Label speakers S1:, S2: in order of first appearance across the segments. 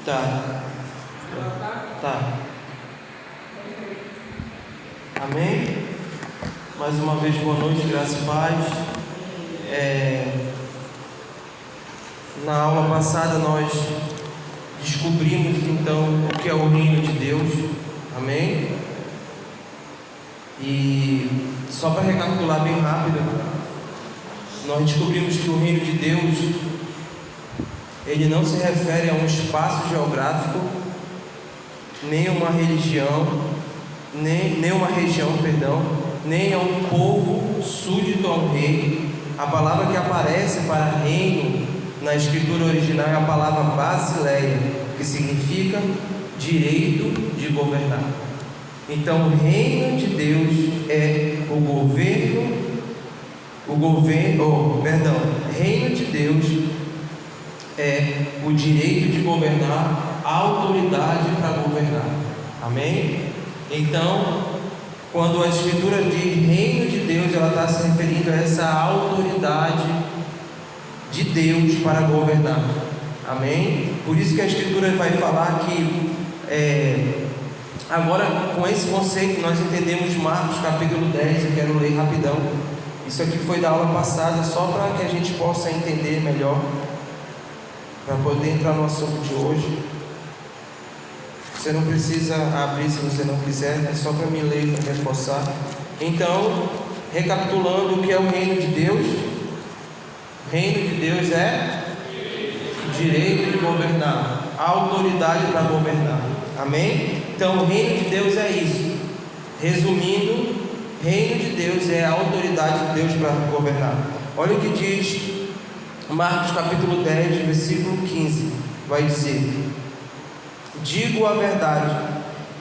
S1: Tá. Tá. Amém? Mais uma vez, boa noite, graça e paz. Na aula passada nós descobrimos então o que é o reino de Deus. Amém? E só para recapitular bem rápido, nós descobrimos que o reino de Deus, ele não se refere a um espaço geográfico, nem a uma religião, nem uma região, nem a um povo súdito ao rei. A palavra que aparece para reino na escritura original é a palavra basileia, que significa direito de governar. Então, o reino de Deus é reino de Deus é o direito de governar, a autoridade para governar. Amém? Então, quando a escritura diz reino de Deus, ela está se referindo a essa autoridade de Deus para governar. Amém? Por isso que a escritura vai falar que agora, com esse conceito, nós entendemos Marcos capítulo 10. Eu quero ler rapidão. Isso aqui foi da aula passada, só para que a gente possa entender melhor, para poder entrar no assunto de hoje. Você não precisa abrir se você não quiser, é só para me ler e reforçar. Então, recapitulando o que é o reino de Deus. O reino de Deus é direito de governar, autoridade para governar. Amém? Então, o reino de Deus é isso. Resumindo, reino de Deus é a autoridade de Deus para governar. Olha o que diz Marcos capítulo 10, versículo 15. Vai dizer: digo a verdade,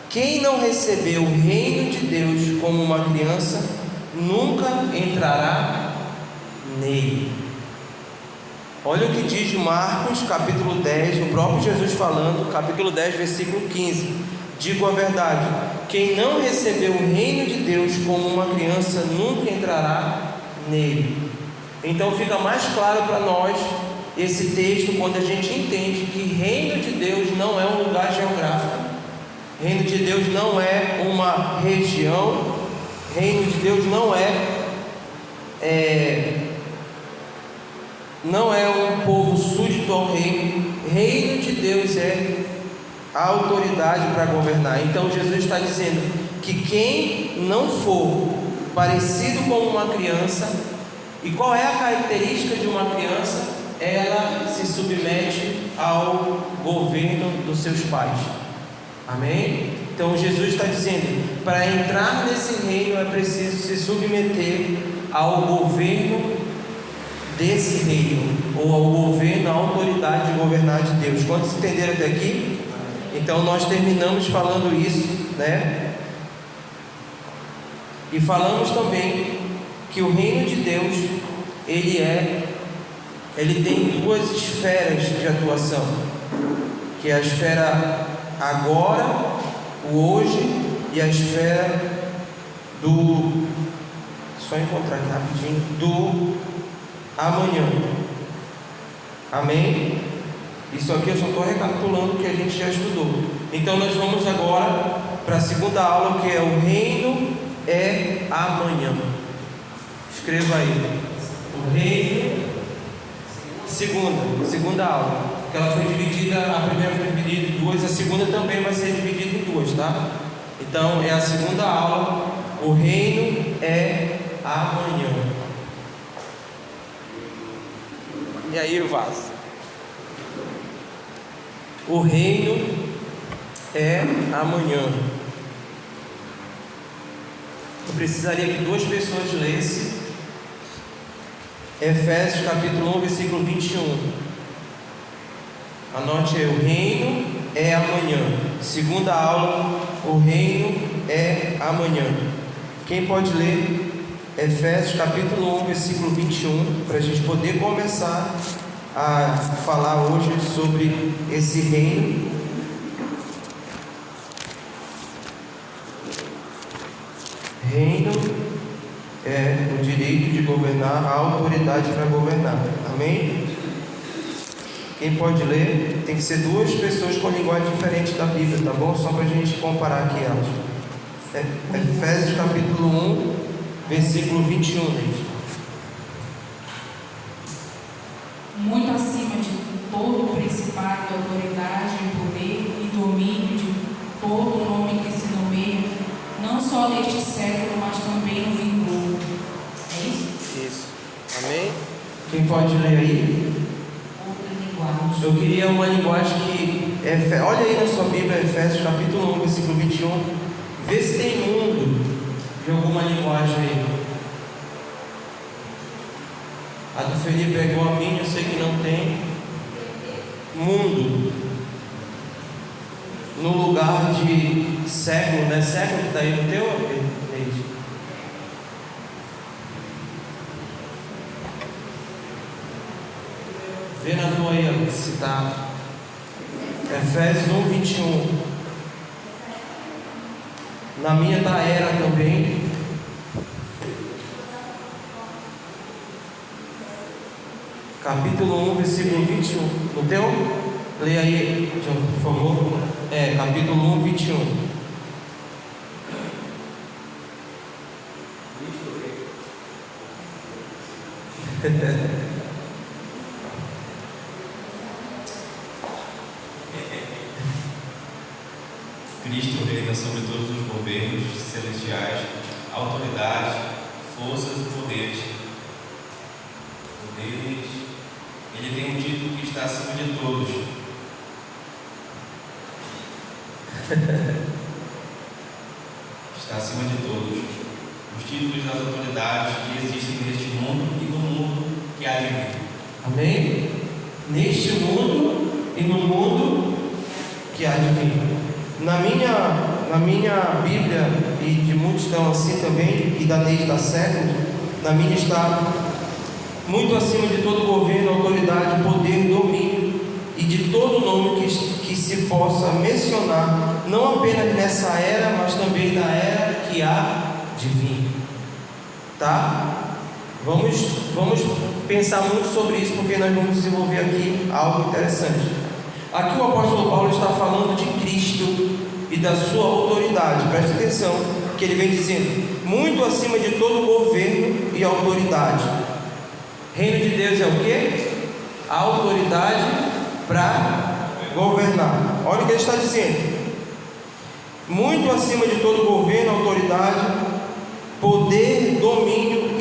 S1: quem não recebeu o reino de Deus como uma criança, nunca entrará nele. Olha o que diz Marcos capítulo 10, o próprio Jesus falando, capítulo 10, versículo 15. Digo a verdade, quem não recebeu o reino de Deus como uma criança, nunca entrará nele. Então fica mais claro para nós esse texto quando a gente entende que reino de Deus não é um lugar geográfico, reino de Deus não é uma região, reino de Deus não é um povo súdito ao rei. Reino de Deus é a autoridade para governar. Então Jesus está dizendo que quem não for parecido com uma criança, e qual é a característica de uma criança? Ela se submete ao governo dos seus pais. Amém? Então Jesus está dizendo, para entrar nesse reino é preciso se submeter ao governo desse reino, ou ao governo, à autoridade de governar de Deus. Quantos entenderam até aqui? Então nós terminamos falando isso, né? E falamos também que o reino de Deus, ele tem duas esferas de atuação, que é a esfera agora, o hoje, e a esfera só encontrar aqui rapidinho, do amanhã. Amém? Isso aqui eu só estou recapitulando o que a gente já estudou. Então nós vamos agora para a segunda aula, que é o reino é amanhã. Escreva aí, o reino, segunda aula, que ela foi dividida, a primeira foi dividida em duas, a segunda também vai ser dividida em duas, tá? Então é a segunda aula, o reino é amanhã. E aí, Vaz? O reino é amanhã. Eu precisaria que duas pessoas lessem Efésios capítulo 1, versículo 21. Anote aí, o reino é amanhã. Segunda aula, o reino é amanhã. Quem pode ler Efésios capítulo 1, versículo 21, para a gente poder começar a falar hoje sobre esse reino. Reino é o direito de governar, a autoridade para governar. Amém? Quem pode ler? Tem que ser duas pessoas com linguagem diferente da Bíblia, tá bom? Só para a gente comparar aqui, acho. Efésios capítulo 1, versículo 21, gente.
S2: Muito acima de todo principado, autoridade, poder e domínio, de todo nome que se nomeia, não só neste século, mas também no vindouro. É isso?
S1: Isso. Amém? Quem pode ler aí?
S2: Outra linguagem.
S1: Eu queria uma linguagem que... olha aí na sua Bíblia, Efésios capítulo 1, versículo 21. Vê se tem mundo de alguma linguagem aí. A do Felipe pegou a minha, eu sei que não tem. Mundo. No lugar de século, né? Século que está aí no teu, Leite? Vê na tua aí, se está. Efésios 1, 21. Na minha está era também. Capítulo 1, versículo 21. No teu? Leia aí, John, por favor. Capítulo 1, 21.
S3: Cristo reina sobre todos os governos celestiais, autoridades, forças e poderes. Ele tem um título que está acima de todos. Está acima de todos. Os títulos das autoridades que existem neste mundo e no mundo que há de vir.
S1: Amém? Neste mundo e no mundo que há de vir. Na minha Bíblia, e de muitos estão assim também, e da desde há séculos, na minha está muito acima de todo governo, autoridade, poder, domínio e de todo nome que se possa mencionar, não apenas nessa era, mas também na era que há de vir. Tá? Vamos pensar muito sobre isso, porque nós vamos desenvolver aqui algo interessante. Aqui o apóstolo Paulo está falando de Cristo e da sua autoridade. Preste atenção, que ele vem dizendo, muito acima de todo governo e autoridade. Reino de Deus é o quê? A autoridade para governar. Olha o que ele está dizendo. Muito acima de todo governo, autoridade, poder, domínio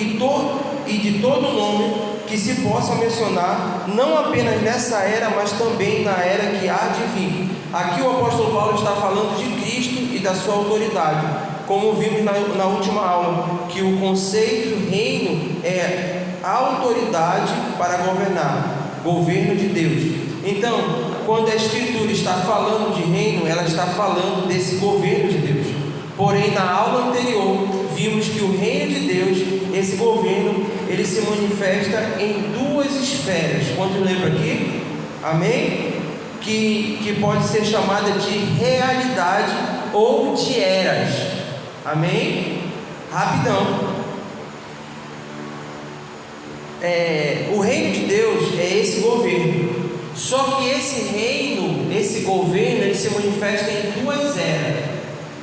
S1: e de todo nome que se possa mencionar, não apenas nessa era, mas também na era que há de vir. Aqui o apóstolo Paulo está falando de Cristo e da sua autoridade, como vimos na última aula, que o conceito reino é a autoridade para governar, governo de Deus. Então, quando a Escritura está falando de reino, ela está falando desse governo de Deus. Porém, na aula anterior, vimos que o reino de Deus, esse governo, ele se manifesta em duas esferas. Quantos lembram aqui? Amém? Que pode ser chamada de realidade ou de eras. Amém? Rapidão. O reino de Deus é esse governo. Só que esse reino, esse governo, ele se manifesta em duas eras.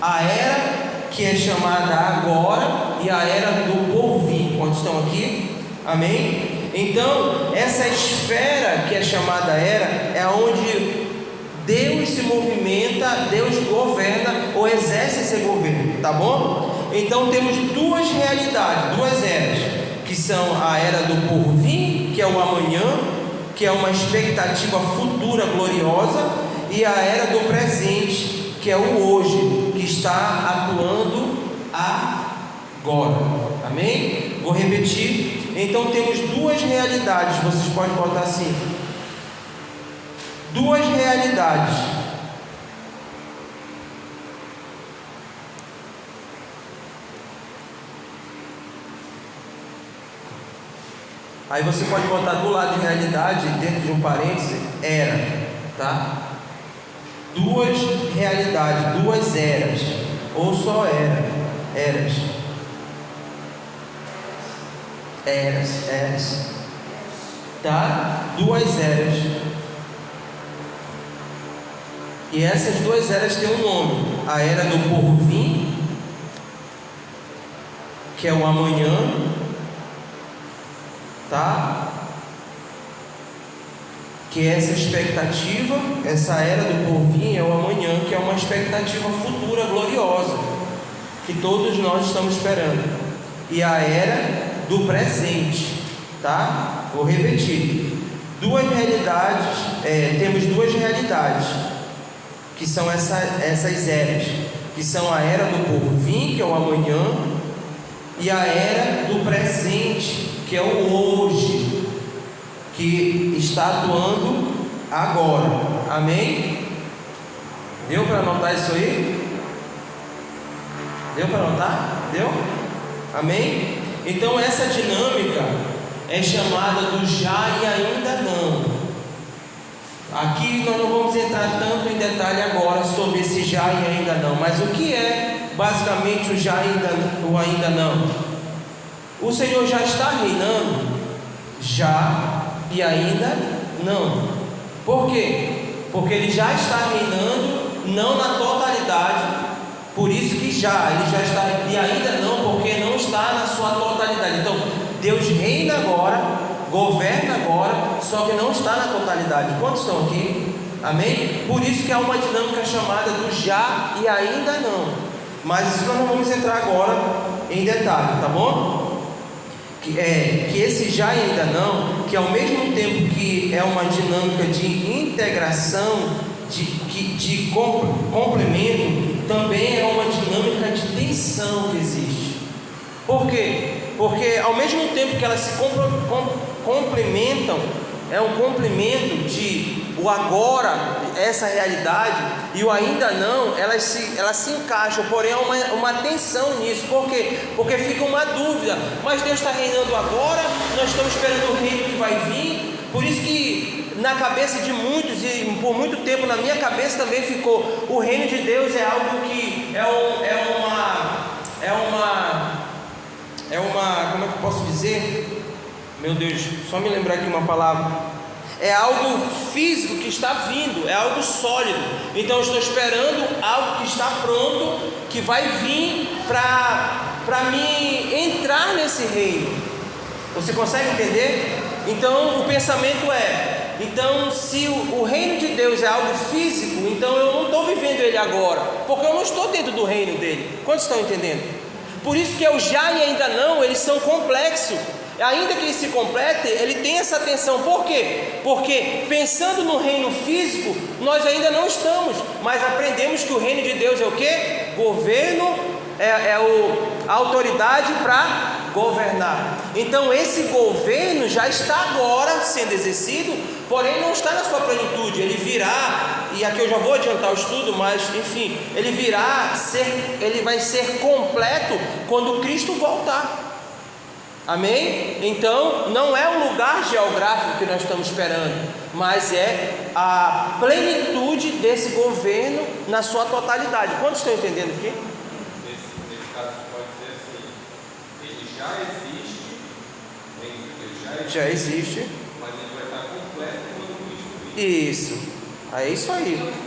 S1: A era que é chamada agora e a era do porvir. Quantos estão aqui? Amém? Então, essa esfera que é chamada era é onde Deus se movimenta, Deus governa ou exerce esse governo, tá bom? Então temos duas realidades, duas eras, que são a era do porvir, que é o amanhã, que é uma expectativa futura gloriosa, e a era do presente, que é o hoje, que está atuando agora. Amém? Vou repetir. Então temos duas realidades, vocês podem botar assim. Duas realidades. Aí você pode botar do lado de realidade, dentro de um parêntese, era, tá? Duas realidades, duas eras, ou só eras. Eras, tá? Duas eras. E essas duas eras têm um nome: a era do porvir, que é o amanhã, tá? Que essa expectativa, essa era do porvir é o amanhã, que é uma expectativa futura gloriosa, que todos nós estamos esperando. E a era do presente, tá? Vou repetir. Temos duas realidades, que são essas eras, que são a era do porvir, que é o amanhã, e a era do presente, que é o hoje, que está atuando agora. Amém? Deu para anotar isso aí? Deu para anotar? Deu? Amém? Então essa dinâmica é chamada do já e ainda não. Aqui nós não vamos entrar tanto em detalhe agora sobre esse já e ainda não, mas o que é basicamente o já e o ainda não? O Senhor já está reinando, já e ainda não. Por quê? Porque Ele já está reinando, não na totalidade. Por isso que ele já está, e ainda não, porque não está na sua totalidade. Então, Deus reina agora, governa agora, só que não está na totalidade. Quantos estão aqui? Amém? Por isso que há uma dinâmica chamada do já e ainda não. Mas isso nós não vamos entrar agora em detalhe, tá bom? Que esse já e ainda não, que ao mesmo tempo que é uma dinâmica de integração, de complemento, também é uma dinâmica de tensão que existe. Por quê? Porque ao mesmo tempo que elas se complementam, é um complemento de o agora, essa realidade, e o ainda não, elas se encaixam, porém há uma tensão nisso. Por quê? Porque fica uma dúvida: mas Deus está reinando agora, nós estamos esperando o reino que vai vir. Por isso que na cabeça de muitos, e por muito tempo na minha cabeça também ficou, o reino de Deus é algo que como é que eu posso dizer? Meu Deus, só me lembrar aqui uma palavra. É algo físico que está vindo, é algo sólido. Então eu estou esperando algo que está pronto, que vai vir para me entrar nesse reino. Você consegue entender? Então o pensamento então se o reino de Deus é algo físico, então eu não estou vivendo ele agora, porque eu não estou dentro do reino dele. Quantos estão entendendo? Por isso que o já e ainda não, eles são complexos. Ainda que ele se complete, ele tem essa tensão. Por quê? Porque pensando no reino físico, nós ainda não estamos, mas aprendemos que o reino de Deus é o quê? Governo, a autoridade para governar. Então esse governo já está agora sendo exercido, porém não está na sua plenitude. Ele virá, e aqui eu já vou adiantar o estudo, mas enfim, ele vai ser completo quando Cristo voltar. Amém? Então não é um lugar geográfico que nós estamos esperando, mas é a plenitude desse governo na sua totalidade. Quantos estão entendendo aqui?
S3: Nesse caso pode dizer assim: ele já existe, mas ele vai estar completo quando Cristo vir.
S1: Isso, é isso aí.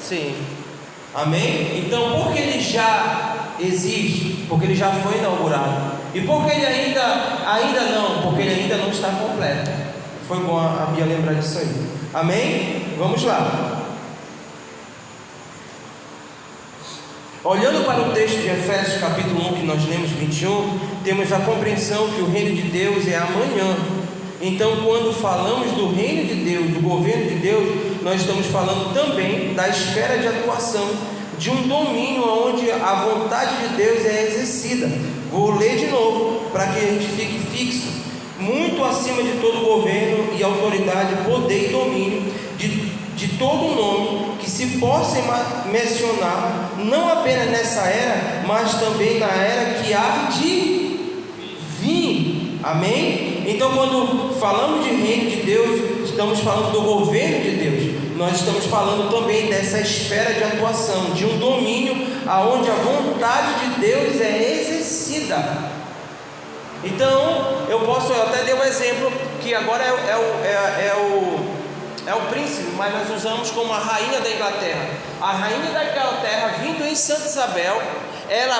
S1: Sim. Amém? Então, por que ele já existe? Porque ele já foi inaugurado. E por que ele ainda não? Porque ele ainda não está completo. Foi bom a Bia lembrar disso aí. Amém? Vamos lá. Olhando para o texto de Efésios capítulo 1 que nós lemos 21, temos a compreensão que o reino de Deus é amanhã. Então, quando falamos do reino de Deus, do governo de Deus, nós estamos falando também da esfera de atuação, de um domínio onde a vontade de Deus é exercida. Vou ler de novo, para que a gente fique fixo. Muito acima de todo governo e autoridade, poder e domínio, de todo nome que se possa mencionar, não apenas nessa era, mas também na era que há de vir. Amém? Então, quando falamos de reino de Deus, estamos falando do governo de Deus. Nós estamos falando também dessa esfera de atuação, de um domínio aonde a vontade de Deus é exercida. Então, eu até dei um exemplo, que agora é o príncipe, mas nós usamos como a rainha da Inglaterra. A rainha da Inglaterra, vindo em Santa Isabel, ela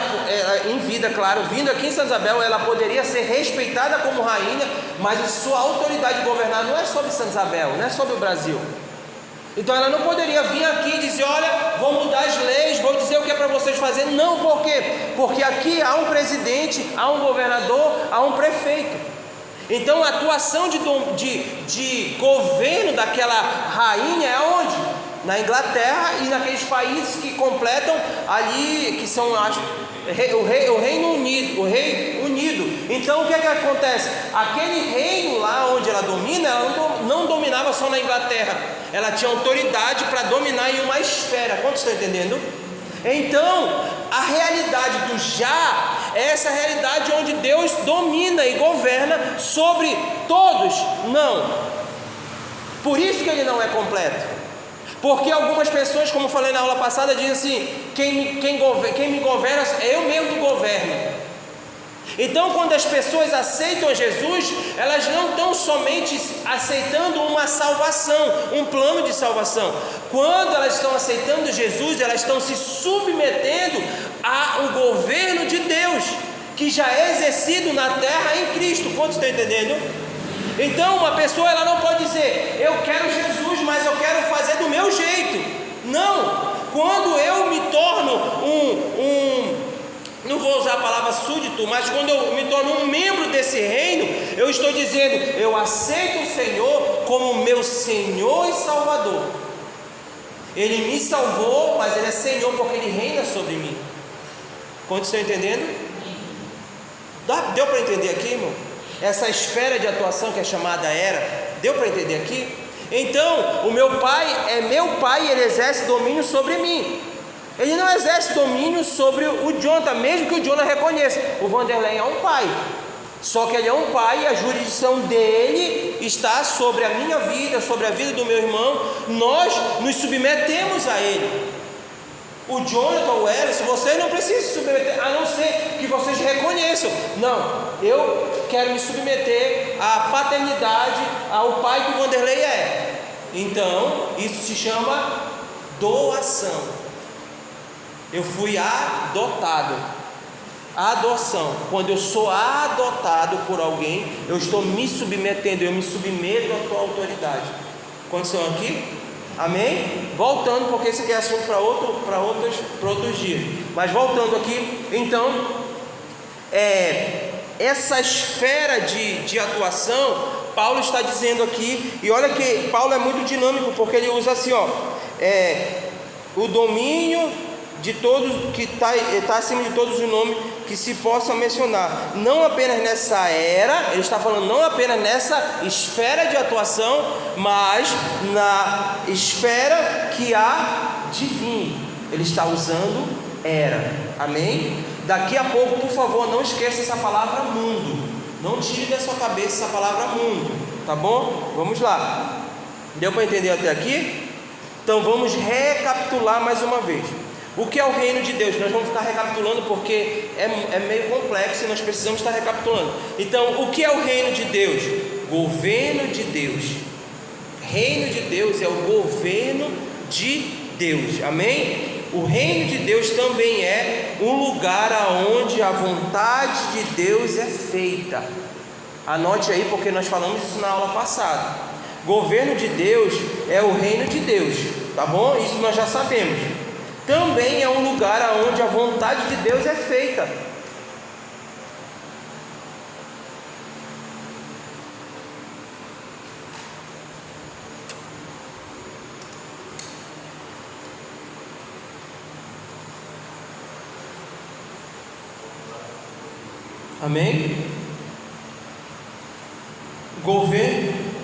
S1: em vida, claro, vindo aqui em Santa Isabel, ela poderia ser respeitada como rainha, mas a sua autoridade de governar não é sobre Santa Isabel, não é sobre o Brasil. Então ela não poderia vir aqui e dizer: olha, vou mudar as leis, vou dizer o que é para vocês fazer. Não, por quê? Porque aqui há um presidente, há um governador, há um prefeito. Então a atuação de governo daquela rainha é onde? Na Inglaterra e naqueles países que completam ali, que são o Reino Unido. Então o que é que acontece? Aquele reino lá onde ela domina, ela não dominava só na Inglaterra, ela tinha autoridade para dominar em uma esfera. Quantos estão entendendo? Então a realidade do já é essa realidade onde Deus domina e governa sobre todos. Não, por isso que ele não é completo. Porque algumas pessoas, como eu falei na aula passada, dizem assim: quem me governa, eu mesmo governo. Então, quando as pessoas aceitam Jesus, elas não estão somente aceitando uma salvação, um plano de salvação. Quando elas estão aceitando Jesus, elas estão se submetendo ao governo de Deus, que já é exercido na terra em Cristo. Quantos estão entendendo? Então uma pessoa, ela não pode dizer: eu quero Jesus, mas eu quero fazer do meu jeito. Não, quando eu me torno não vou usar a palavra súdito, mas quando eu me torno um membro desse reino, eu estou dizendo: eu aceito o Senhor como meu Senhor e Salvador. Ele me salvou, mas Ele é Senhor porque Ele reina sobre mim. Quantos estão entendendo? Deu para entender aqui, irmão? Essa esfera de atuação que é chamada era, deu para entender aqui? Então, o meu pai é meu pai e ele exerce domínio sobre mim. Ele não exerce domínio sobre o Jonathan, mesmo que o Jonathan reconheça: o Vanderlei é um pai. Só que ele é um pai e a jurisdição dele está sobre a minha vida, sobre a vida do meu irmão. Nós nos submetemos a ele. O Jonathan, o Ellison, vocês não precisam se submeter, a não ser que vocês reconheçam. Não, eu quero me submeter à paternidade, ao pai que o Vanderlei é. Então, isso se chama doação. Eu fui adotado. Adoção. Quando eu sou adotado por alguém, eu estou me submetendo, eu me submeto à tua autoridade. Quantos estão aqui? Amém? Voltando, porque esse aqui é assunto para outros dias. Mas voltando aqui, então, essa esfera de atuação, Paulo está dizendo aqui, e olha que Paulo é muito dinâmico, porque ele usa assim, o domínio de todos, que está acima de todos os nomes que se possa mencionar, não apenas nessa era, ele está falando não apenas nessa esfera de atuação, mas na esfera que há divino. Ele está usando era, amém? Daqui a pouco, por favor, não esqueça essa palavra mundo, não tire da sua cabeça essa palavra mundo, tá bom? Vamos lá, deu para entender até aqui? Então vamos recapitular mais uma vez. O que é o reino de Deus? Nós vamos ficar recapitulando porque é meio complexo e nós precisamos estar recapitulando. Então, o que é o reino de Deus? Governo de Deus. Reino de Deus é o governo de Deus, amém? O reino de Deus também é um lugar onde a vontade de Deus é feita. Anote aí, porque nós falamos isso na aula passada. Governo de Deus é o reino de Deus, tá bom? Isso nós já sabemos. Também é um lugar onde a vontade de Deus é feita. Amém?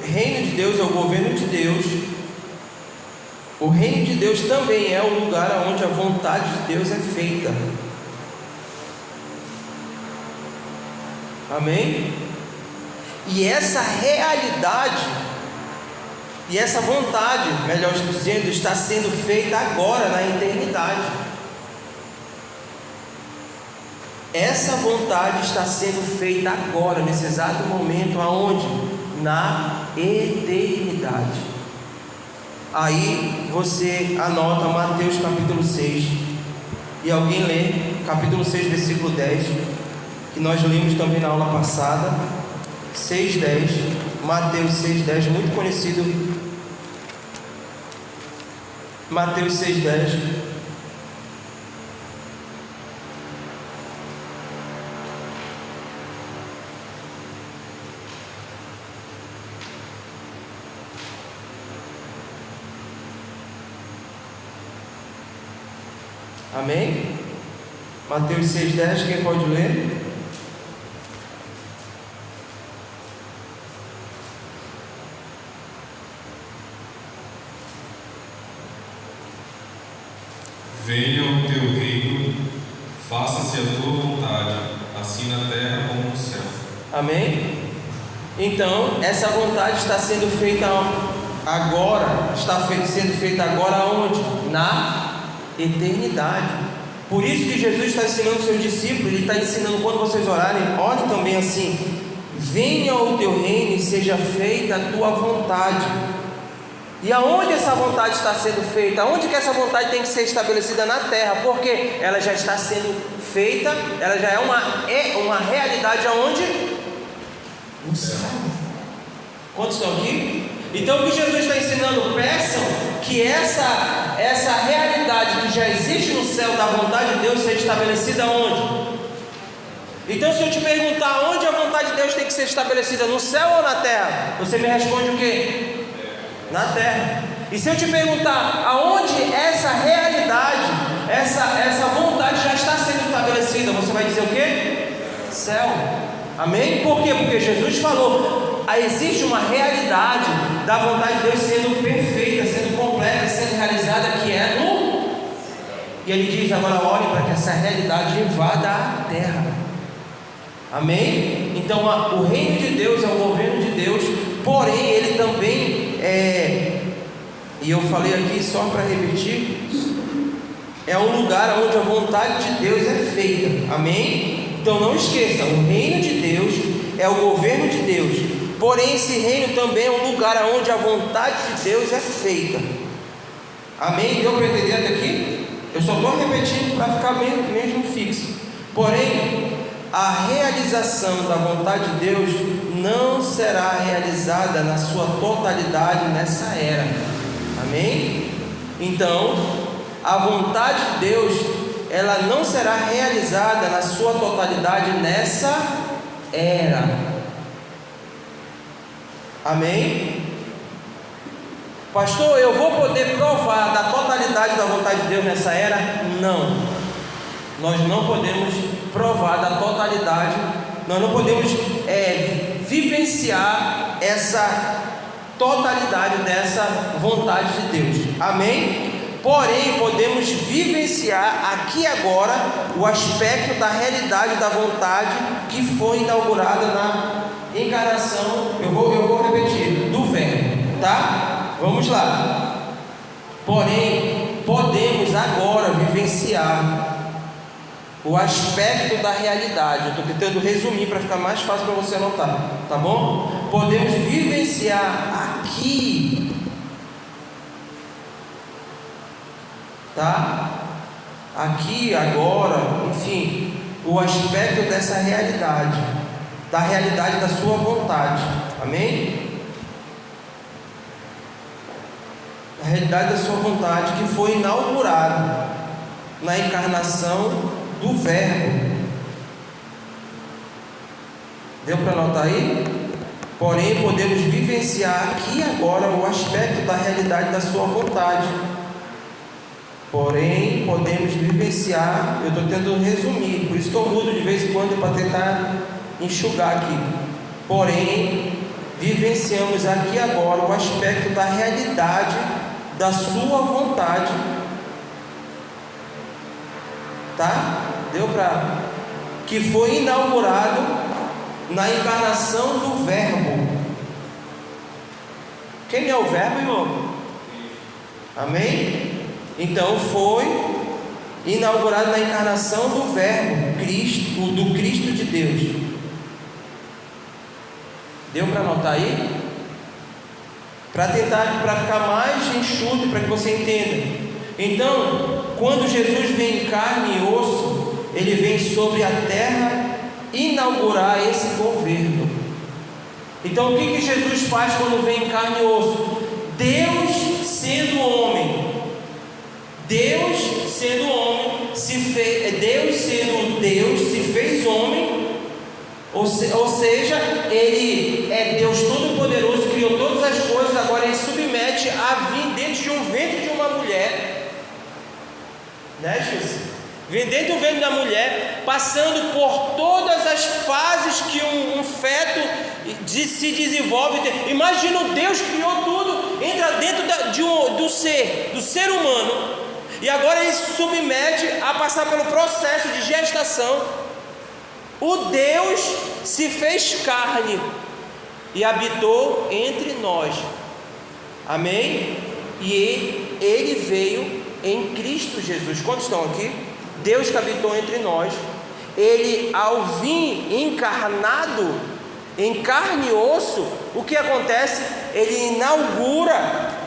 S1: Reino de Deus é o governo de Deus. O reino de Deus também é o lugar onde a vontade de Deus é feita. Amém? E essa realidade, e essa vontade, melhor dizendo, está sendo feita agora na eternidade. Essa vontade está sendo feita agora, nesse exato momento, aonde? Na eternidade. Aí você anota Mateus capítulo 6, e alguém lê capítulo 6, versículo 10, que nós lemos também na aula passada, 6:10, Mateus 6:10, muito conhecido, Mateus 6:10. Amém? Mateus 6:10, quem pode ler?
S3: Venha o teu reino, faça-se a tua vontade, assim na terra como no céu.
S1: Amém? Então, essa vontade está sendo feita agora, sendo feita agora onde? Na eternidade. Por isso que Jesus está ensinando os seus discípulos, Ele está ensinando, quando vocês orarem, orem também assim: venha o teu reino e seja feita a tua vontade. E aonde essa vontade está sendo feita? Aonde que essa vontade tem que ser estabelecida? Na terra, porque ela já está sendo feita, ela já é uma realidade aonde? No céu. Quantos estão aqui? Então o que Jesus está ensinando? Peçam que essa realidade que já existe no céu da vontade de Deus seja estabelecida onde? Então, se eu te perguntar onde a vontade de Deus tem que ser estabelecida, no céu ou na terra, você me responde o quê? Na terra. E se eu te perguntar aonde essa realidade, essa vontade já está sendo estabelecida, você vai dizer o quê? Céu. Amém? Por quê? Porque Jesus falou, existe uma realidade da vontade de Deus sendo perfeita, sendo completa, sendo realizada, que é no... E Ele diz, agora olhe para que essa realidade invada a terra. Amém? Então o reino de Deus é o governo de Deus, porém Ele também e eu falei aqui só para repetir, é um lugar onde a vontade de Deus é feita. Amém? Então não esqueça, o reino de Deus é o governo de Deus, porém esse reino também é um lugar onde a vontade de Deus é feita. Amém? Deu para entender até aqui? Eu só estou repetindo para ficar mesmo fixo. Porém, a realização da vontade de Deus não será realizada na sua totalidade nessa era. Amém? Então, a vontade de Deus, ela não será realizada na sua totalidade nessa era. Amém? Pastor, eu vou poder provar da totalidade da vontade de Deus nessa era? Não. Nós não podemos provar da totalidade, nós não podemos vivenciar essa totalidade dessa vontade de Deus. Amém? Porém, podemos vivenciar aqui agora o aspecto da realidade da vontade que foi inaugurada na encarnação, eu vou repetir, do Verbo, tá? Vamos lá. Porém, podemos agora vivenciar o aspecto da realidade. Eu estou tentando resumir para ficar mais fácil para você anotar, tá bom? Podemos vivenciar aqui, tá? Aqui, agora, enfim, o aspecto dessa realidade, da realidade da sua vontade. Amém? A realidade da sua vontade que foi inaugurada na encarnação do Verbo. Deu para anotar aí? Porém, podemos vivenciar aqui agora o aspecto da realidade da sua vontade. Porém, podemos vivenciar, eu estou tentando resumir, por isso que eu mudo de vez em quando para tentar enxugar aqui. Porém, vivenciamos aqui agora o aspecto da realidade da sua vontade. Tá? Deu para... Que foi inaugurado na encarnação do Verbo. Quem é o Verbo, irmão? Amém? Então foi inaugurado na encarnação do Verbo, Cristo, do Cristo de Deus. Deu para anotar aí? Para ficar mais enxuto, para que você entenda. Então, quando Jesus vem em carne e osso, ele vem sobre a terra inaugurar esse governo. Então, o que Jesus faz quando vem em carne e osso? Deus sendo homem, Deus sendo homem, Deus sendo Deus, se fez homem, ou seja, Ele é Deus Todo-Poderoso, criou todas as coisas, agora Ele submete a vir dentro de um ventre de uma mulher, né, Jesus? Vem dentro do ventre da mulher, passando por todas as fases que um feto se desenvolve. Imagina, Deus criou tudo, entra dentro do ser humano, e agora ele se submete a passar pelo processo de gestação. O Deus se fez carne e habitou entre nós, amém? E ele veio em Cristo Jesus. Quantos estão aqui? Deus que habitou entre nós, ele, ao vir encarnado em carne e osso, o que acontece? Ele inaugura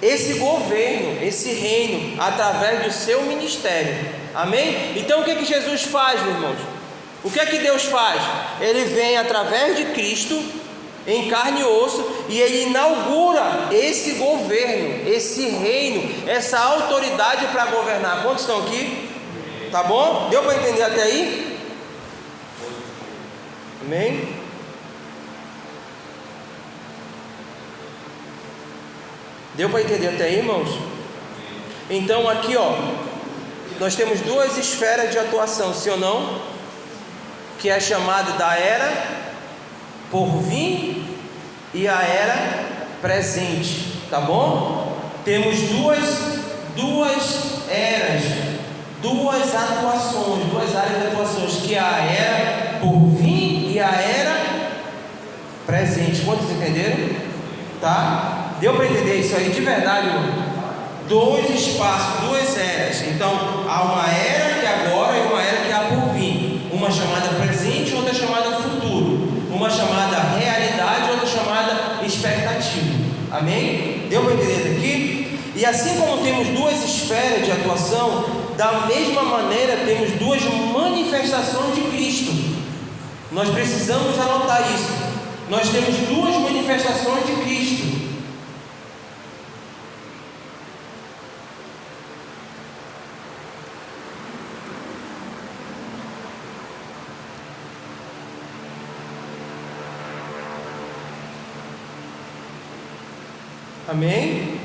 S1: esse governo, esse reino, através do seu ministério, amém? Então o que Jesus faz, meus irmãos? O que Deus faz? Ele vem através de Cristo em carne e osso, e ele inaugura esse governo, esse reino, essa autoridade para governar. Quantos estão aqui? Tá bom? Deu para entender até aí? Amém? Deu para entender até aí, irmãos? Então aqui, ó, nós temos duas esferas de atuação, sim ou não? Que é chamada da era por vir e a era presente, tá bom? Temos duas eras, duas atuações, duas áreas de atuações, que é a era por vir e a era presente. Quantos entenderam? Tá? Deu para entender isso aí de verdade, irmão? Dois espaços, duas eras. Então há uma era que é agora e uma era que há por vir, uma chamada presente e outra chamada futuro, uma chamada realidade e outra chamada expectativa, amém? Deu para entender aqui? E assim como temos duas esferas de atuação, da mesma maneira temos duas manifestações de Cristo. Nós precisamos anotar isso. Nós temos duas manifestações de Cristo. Amém?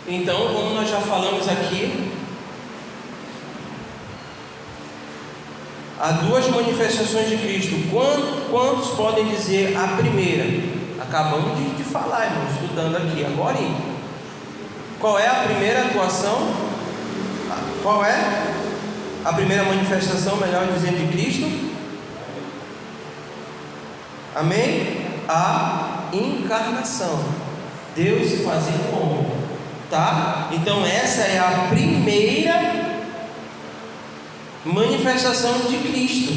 S1: Então, como nós já falamos aqui, há duas manifestações de Cristo. Quantos podem dizer a primeira? Acabamos de falar, irmão, estudando aqui agora. Qual é a primeira atuação? Qual é a primeira manifestação, melhor dizendo, de Cristo? Amém? A encarnação, Deus se fazendo homem, tá? Então essa é a primeira manifestação de Cristo,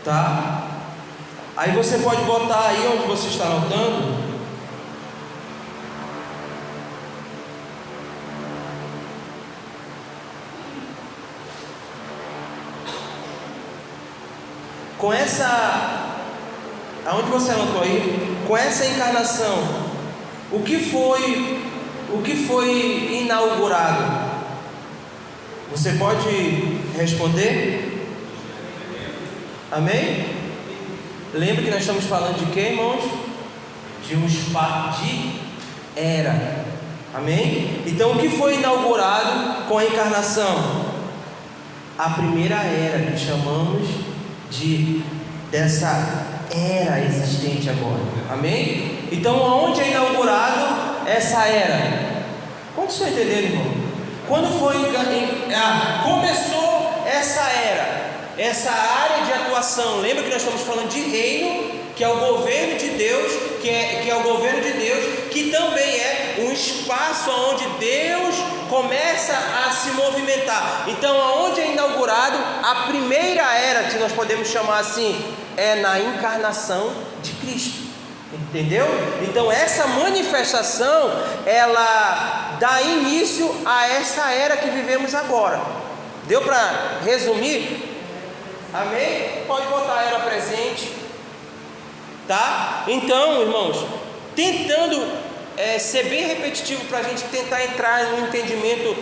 S1: tá? Aí você pode botar aí onde você está anotando. Com essa, aonde você anotou aí? Com essa encarnação, o que foi inaugurado? Você pode responder? Amém? Lembra que nós estamos falando de quê, irmãos? De um espaço de era. Amém? Então o que foi inaugurado com a encarnação? A primeira era que chamamos dessa era existente agora, amém? Então, aonde é inaugurado essa era? Quantos estão entendendo, irmão? Quando começou essa era, essa área de atuação? Lembra que nós estamos falando de reino que é o governo de Deus, que é o governo de Deus, que também é um espaço onde Deus começa a se movimentar. Então, aonde é inaugurado a primeira era, que nós podemos chamar assim, é na encarnação de Cristo. Entendeu? Então essa manifestação, ela dá início a essa era que vivemos agora. Deu para resumir? Amém? Pode botar a era presente, tá? Então, irmãos, tentando ser bem repetitivo para a gente tentar entrar no entendimento,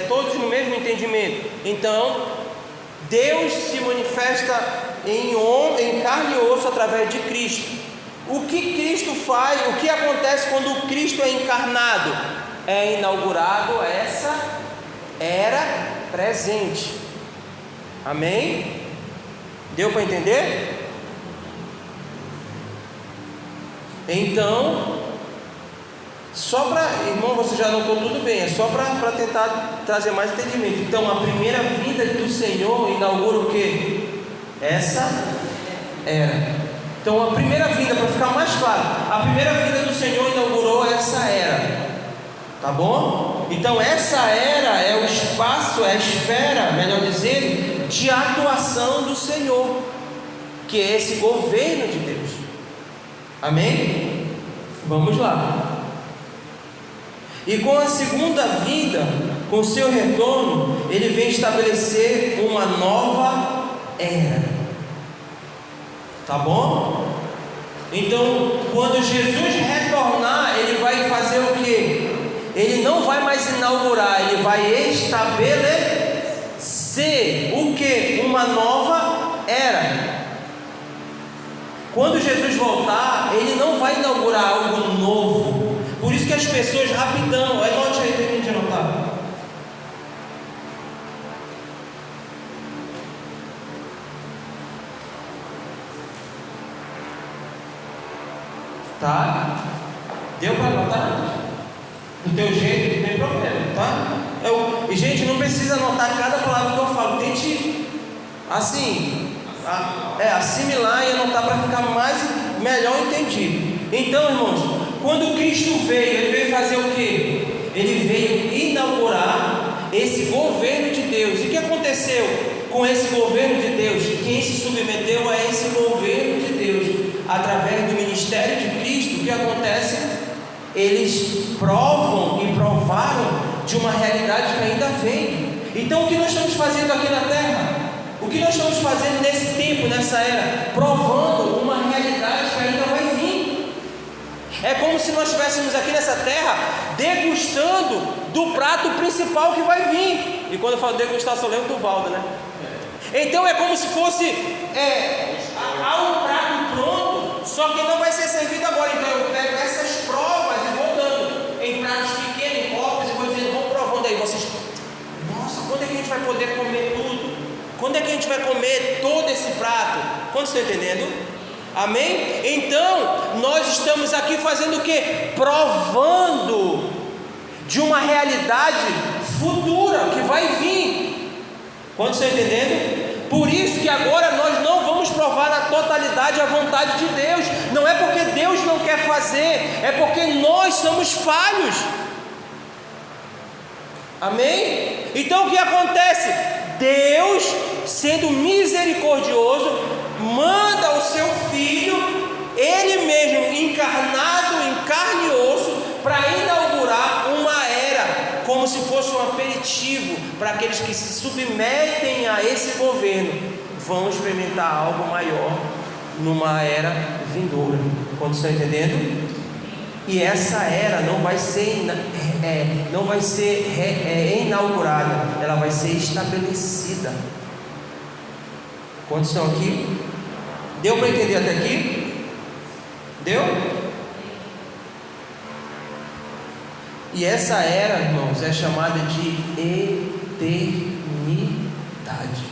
S1: todos no mesmo entendimento. Então, Deus se manifesta em carne e osso através de Cristo. O que Cristo faz, o que acontece quando Cristo é encarnado? É inaugurado essa era presente. Amém? Deu para entender? Então, só para, irmão, você já anotou tudo bem, é só para tentar trazer mais entendimento. Então, a primeira vinda do Senhor inaugura o quê? Essa era. Então, a primeira vinda, para ficar mais claro, a primeira vinda do Senhor inaugurou essa era, tá bom? Então, essa era é o espaço, é a esfera, melhor dizendo, de atuação do Senhor, que é esse governo de Deus. Amém? Vamos lá. E com a segunda vinda, com o seu retorno, ele vem estabelecer uma nova era. Tá bom? Então, quando Jesus retornar, ele vai fazer o quê? Ele não vai mais inaugurar, ele vai estabelecer o quê? Uma nova era. Quando Jesus voltar, ele não vai inaugurar algo novo. Por isso que as pessoas rapidão, anote aí, termine de anotar. Tá? Deu para anotar? Do teu jeito, não tem problema, tá? E gente, não precisa anotar cada palavra que eu falo. Tente, assim, assimilar e anotar para ficar melhor entendido. Então, irmãos, quando Cristo veio, ele veio fazer o quê? Ele veio inaugurar esse governo de Deus. E o que aconteceu com esse governo de Deus? Quem se submeteu a esse governo de Deus através do ministério de Cristo, o que acontece? Eles provam e provaram de uma realidade que ainda vem. Então, o que nós estamos fazendo aqui na terra? O que nós estamos fazendo nesse tempo, nessa era? Provando uma realidade que ainda vai vir. É como se nós estivéssemos aqui nessa terra degustando do prato principal que vai vir. E quando eu falo degustar, só lembro do Valdo, né? Então é como se fosse há um prato pronto, só que não vai ser servido agora. Então eu pego essas provas e vou dando em pratos pequenos, em copos, e vou dizendo, vão provando aí. Vocês, nossa, quando é que a gente vai poder comer tudo? Quando é que a gente vai comer todo esse prato? Quantos estão entendendo? Amém? Então, nós estamos aqui fazendo o quê? Provando de uma realidade futura que vai vir. Quantos estão entendendo? Por isso que agora nós não vamos provar na totalidade a vontade de Deus. Não é porque Deus não quer fazer, é porque nós somos falhos. Amém? Então o que acontece? Deus, sendo misericordioso, manda o seu Filho, Ele mesmo encarnado em carne e osso, para inaugurar uma era, como se fosse um aperitivo para aqueles que se submetem a esse governo, vão experimentar algo maior numa era vindoura. Quando estão entendendo? E essa era não vai ser inaugurada, ela vai ser estabelecida. Quantos estão aqui? Deu para entender até aqui? Deu? E essa era, irmãos, é chamada de eternidade.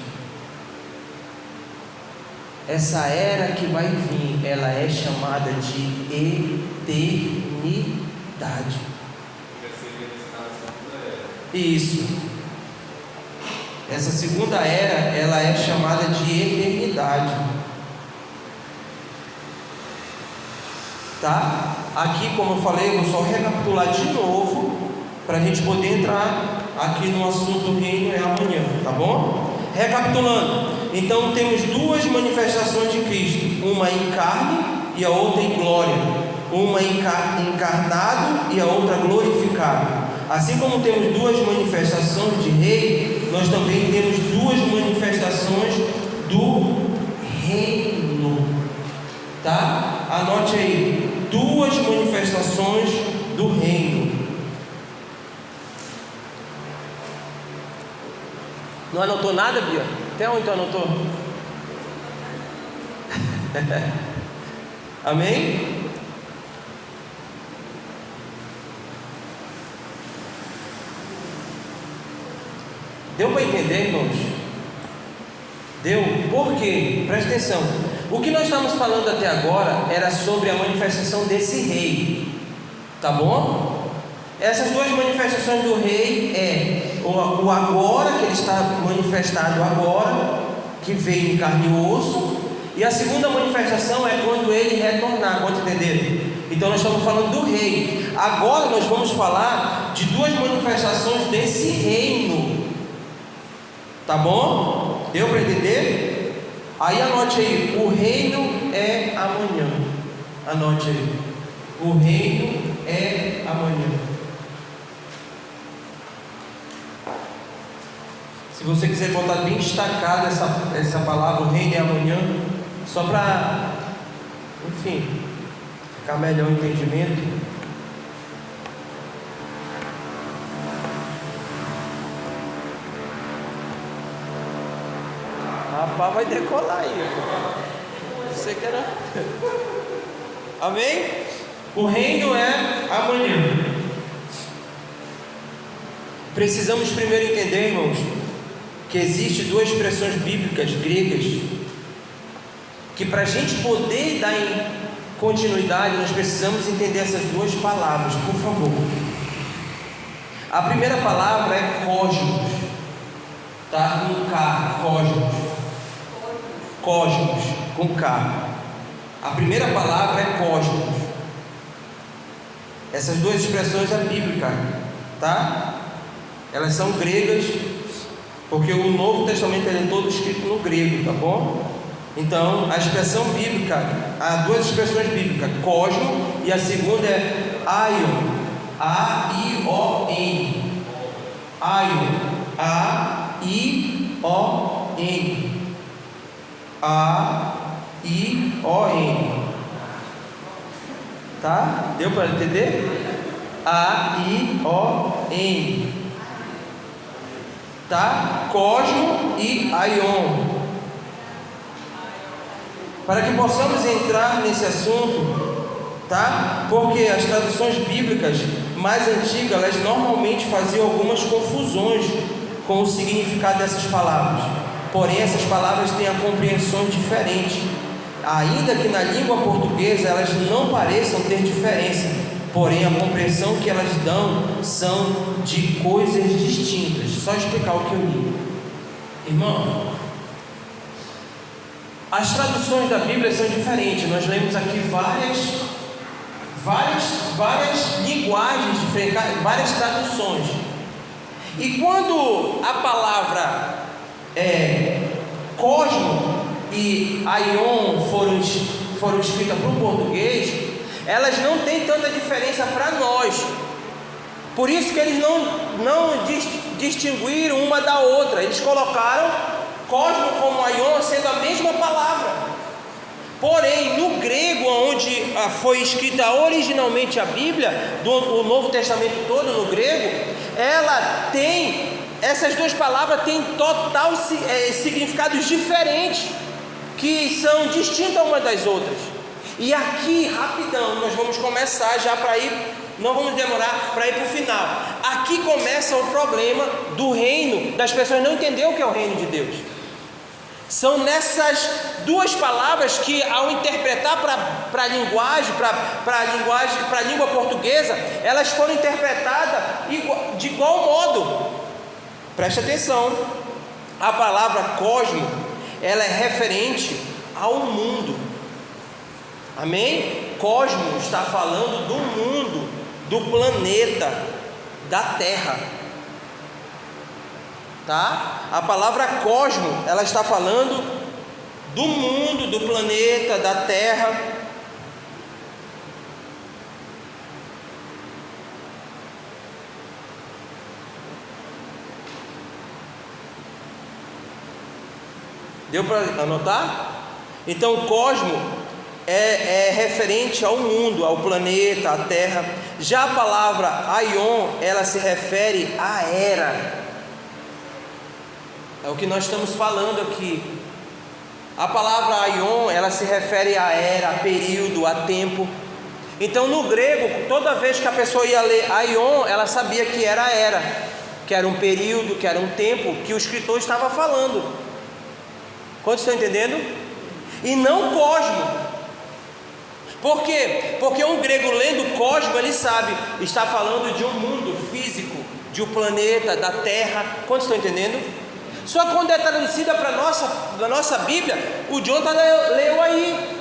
S1: Essa era que vai vir, ela é chamada de eternidade. Isso. Essa segunda era, ela é chamada de eternidade. tá? Aqui, como eu falei, eu vou só recapitular de novo para a gente poder entrar aqui no assunto do reino amanhã, tá bom? Recapitulando, então temos duas manifestações de Cristo, uma em carne e a outra em glória, uma encarnado e a outra glorificado. Assim como temos duas manifestações de rei, nós também temos duas manifestações do reino, tá? Anote aí, duas manifestações do reino. Não anotou nada, Bia? Até onde tu anotou? Amém? Deu para entender, irmãos? Deu? Por quê? Presta atenção. O que nós estamos falando até agora era sobre a manifestação desse rei, tá bom? Essas duas manifestações do rei é o agora, que ele está manifestado agora, que veio em carne e osso, e a segunda manifestação é quando ele retornar, pode entender? Então nós estamos falando do rei. Agora nós vamos falar de duas manifestações desse reino, tá bom? Deu para entender? Aí anote aí, o reino é amanhã. Anote aí, o reino é amanhã. Se você quiser botar bem destacado essa palavra, o reino é amanhã, só para, enfim, ficar melhor o entendimento. Rapaz, vai decolar aí. Você quer? Amém? O reino é amanhã. Precisamos primeiro entender, irmãos, que existem duas expressões bíblicas gregas que, para a gente poder dar continuidade, nós precisamos entender essas duas palavras, por favor. A primeira palavra é cosmos, tá? Com K, cosmos. Cosmos, com K. A primeira palavra é cosmos. Essas duas expressões é bíblica, tá? Elas são gregas, porque o Novo Testamento é todo escrito no grego, tá bom? Então, a expressão bíblica, há duas expressões bíblicas, cosmo, e a segunda é aion, A-I-O-N, aion, A-I-O-N, A-I-O-N, tá? Deu para entender? A-I-O-N, tá? Cosmo e aion. Para que possamos entrar nesse assunto, tá? Porque as traduções bíblicas mais antigas, elas normalmente faziam algumas confusões com o significado dessas palavras. Porém, essas palavras têm compreensões diferentes. Ainda que na língua portuguesa elas não pareçam ter diferença, porém a compreensão que elas dão são de coisas distintas. Só explicar o que eu li. Irmão, as traduções da Bíblia são diferentes. Nós lemos aqui várias linguagens diferentes, várias traduções. E quando a palavra cosmo e aion foram escritas para o português, elas não têm tanta diferença para nós. Por isso que eles não distinguiram uma da outra. Eles colocaram cosmo como aion sendo a mesma palavra. Porém, no grego, onde foi escrita originalmente a Bíblia, o Novo Testamento todo no grego, ela tem, essas duas palavras têm total significados diferentes, que são distintas umas das outras. E aqui, rapidão, nós vamos começar já para ir, não vamos demorar para ir para o final. Aqui começa o problema do reino, das pessoas não entenderem o que é o reino de Deus. São nessas duas palavras que, ao interpretar para a linguagem, para a língua portuguesa, elas foram interpretadas de igual modo. Preste atenção, a palavra cosmo, ela é referente ao mundo. Amém? cosmo está falando do mundo, do planeta, da Terra. Tá? A palavra cosmo, ela está falando do mundo, do planeta, da Terra. Deu para anotar? Então, cosmo é referente ao mundo, ao planeta, à Terra. Já a palavra aion, ela se refere à era. É o que nós estamos falando aqui. A palavra aion, ela se refere à era, a período, a tempo. Então, no grego, toda vez que a pessoa ia ler aion, ela sabia que era, que era um período, que era um tempo que o escritor estava falando. Quantos estão entendendo? E não cosmo. Por quê? Porque um grego lendo cosmo, ele sabe, está falando de um mundo físico, de um planeta, da Terra. Quantos estão entendendo? Só que quando é traduzida para a nossa Bíblia, o Jonathan leu aí.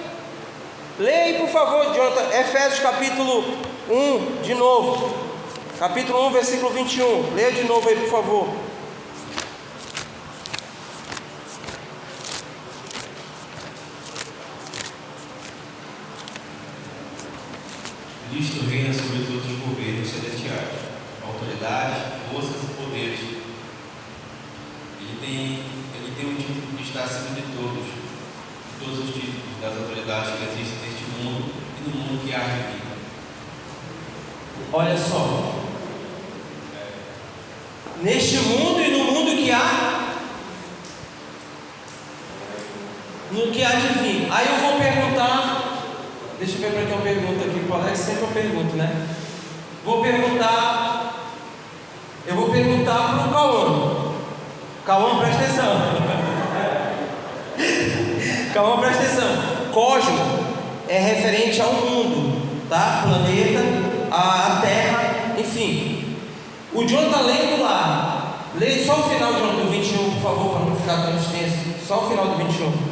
S1: Leia aí, por favor, Jonathan, Efésios capítulo 1, de novo. Capítulo 1, versículo 21. Leia de novo aí, por favor.
S3: Cristo reina sobre todos os governos celestiais, autoridades, forças e poderes. Ele tem um título que está acima de todos os títulos das autoridades que existem neste mundo e no mundo que há de vir.
S1: Olha só. Neste mundo e no mundo que há, no que há de vir. Aí eu vou perguntar. Deixa eu ver para quem eu pergunto aqui. O Alex sempre eu pergunto, né? Eu vou perguntar para o Cauã. Cauã, presta atenção. Cauã, presta atenção. Cosmo é referente ao mundo, tá? Planeta, a Terra, enfim. O John está lendo lá. Leia só o final do 21, por favor, para não ficar tão extenso. Só o final do 21.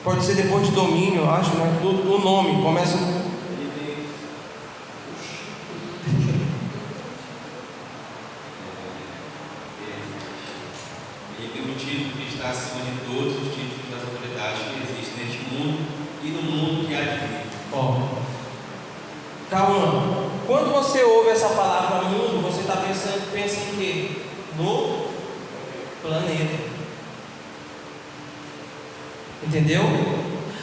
S1: Pode ser depois de domínio, eu acho, né? Do nome, começa.
S3: Ele tem um título que está acima de todos os títulos das autoridades que existem neste mundo e no mundo que há de vir.
S1: Ó, Cauã, quando você ouve essa palavra mundo, você está pensa em quê? No planeta. Entendeu?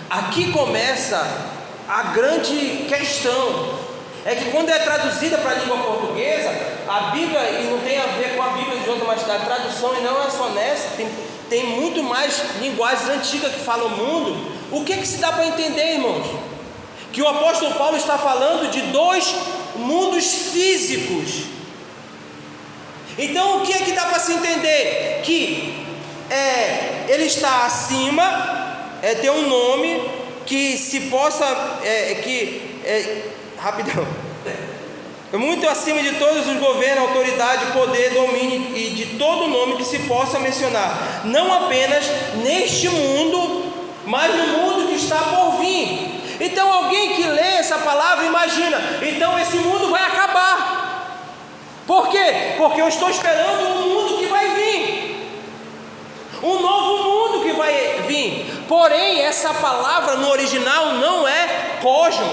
S1: Aqui começa a grande questão. É que quando é traduzida para a língua portuguesa, a Bíblia, e não tem a ver com a Bíblia de outra, mas a tradução e não é só nessa, tem muito mais linguagens antigas que falam mundo. O que se dá para entender, irmãos? Que o apóstolo Paulo está falando de dois mundos físicos. Então o que é que dá para se entender? Que ele está acima, tem um nome que se possa, rapidão, é muito acima de todos os governos, autoridade, poder, domínio e de todo nome que se possa mencionar, não apenas neste mundo, mas no mundo que está por vir. Então alguém que lê essa palavra imagina, então esse mundo vai acabar. Por quê? Porque eu estou esperando um mundo que vai vir, um novo mundo que vai vir. Porém, essa palavra no original não é cosmo,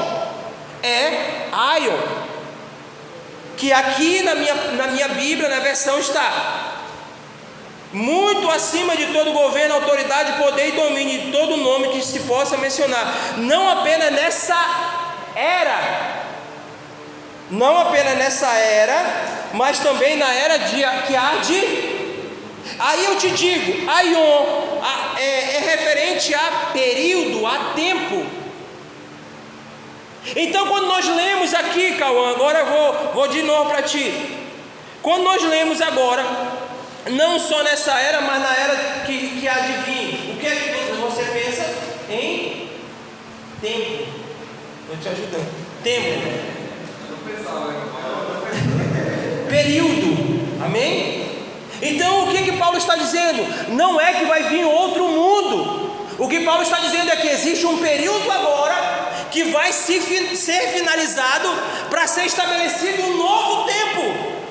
S1: é aion, que aqui na minha Bíblia, na versão está muito acima de todo governo, autoridade, poder e domínio, de todo nome que se possa mencionar, não apenas nessa era, mas também na era que há de. Aí eu te digo, aion é referente a período, a tempo. Então quando nós lemos aqui, Cauã, agora eu vou de novo para ti. Quando nós lemos agora, não só nessa era, mas na era que há de vir, o que é que você pensa? Em tempo. Estou te ajudando. Tempo. Período. Amém? Então o que Paulo está dizendo? Não é que vai vir outro mundo. O que Paulo está dizendo é que existe um período agora que vai ser finalizado para ser estabelecido um novo tempo.